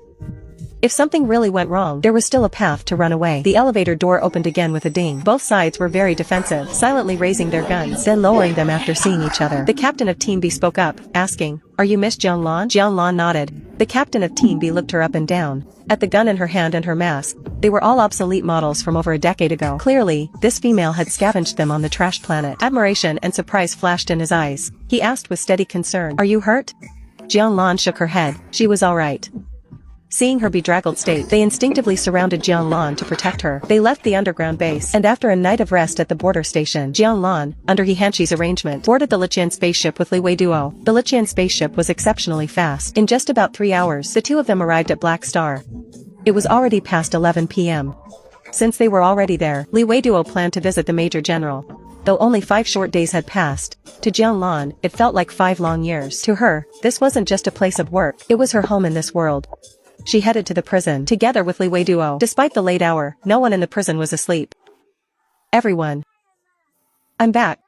If something really went wrong, there was still a path to run away. The elevator door opened again with a ding. Both sides were very defensive, silently raising their guns, then lowering them after seeing each other. The captain of Team B spoke up, asking, are you Miss Jiang Lan? Jiang Lan nodded. The captain of Team B looked her up and down. At the gun in her hand and her mask, they were all obsolete models from over a decade ago. Clearly, this female had scavenged them on the trash planet. Admiration and surprise flashed in his eyes. He asked with steady concern, are you hurt? Jiang Lan shook her head. She was all right. Seeing her bedraggled state, they instinctively surrounded Jiang Lan to protect her. They left the underground base, and after a night of rest at the border station, Jiang Lan, under Yi Hanchi's arrangement, boarded the Liqian spaceship with Li Wei Duo. The Liqian spaceship was exceptionally fast. In just about 3 hours, the two of them arrived at Black Star. It was already past 11 p.m. Since they were already there, Li Wei Duo planned to visit the Major General. Though only 5 short days had passed, to Jiang Lan, it felt like 5 long years. To her, this wasn't just a place of work, it was her home in this world. She headed to the prison, together with Li Wei Duo. Despite the late hour, no one in the prison was asleep. Everyone. I'm back.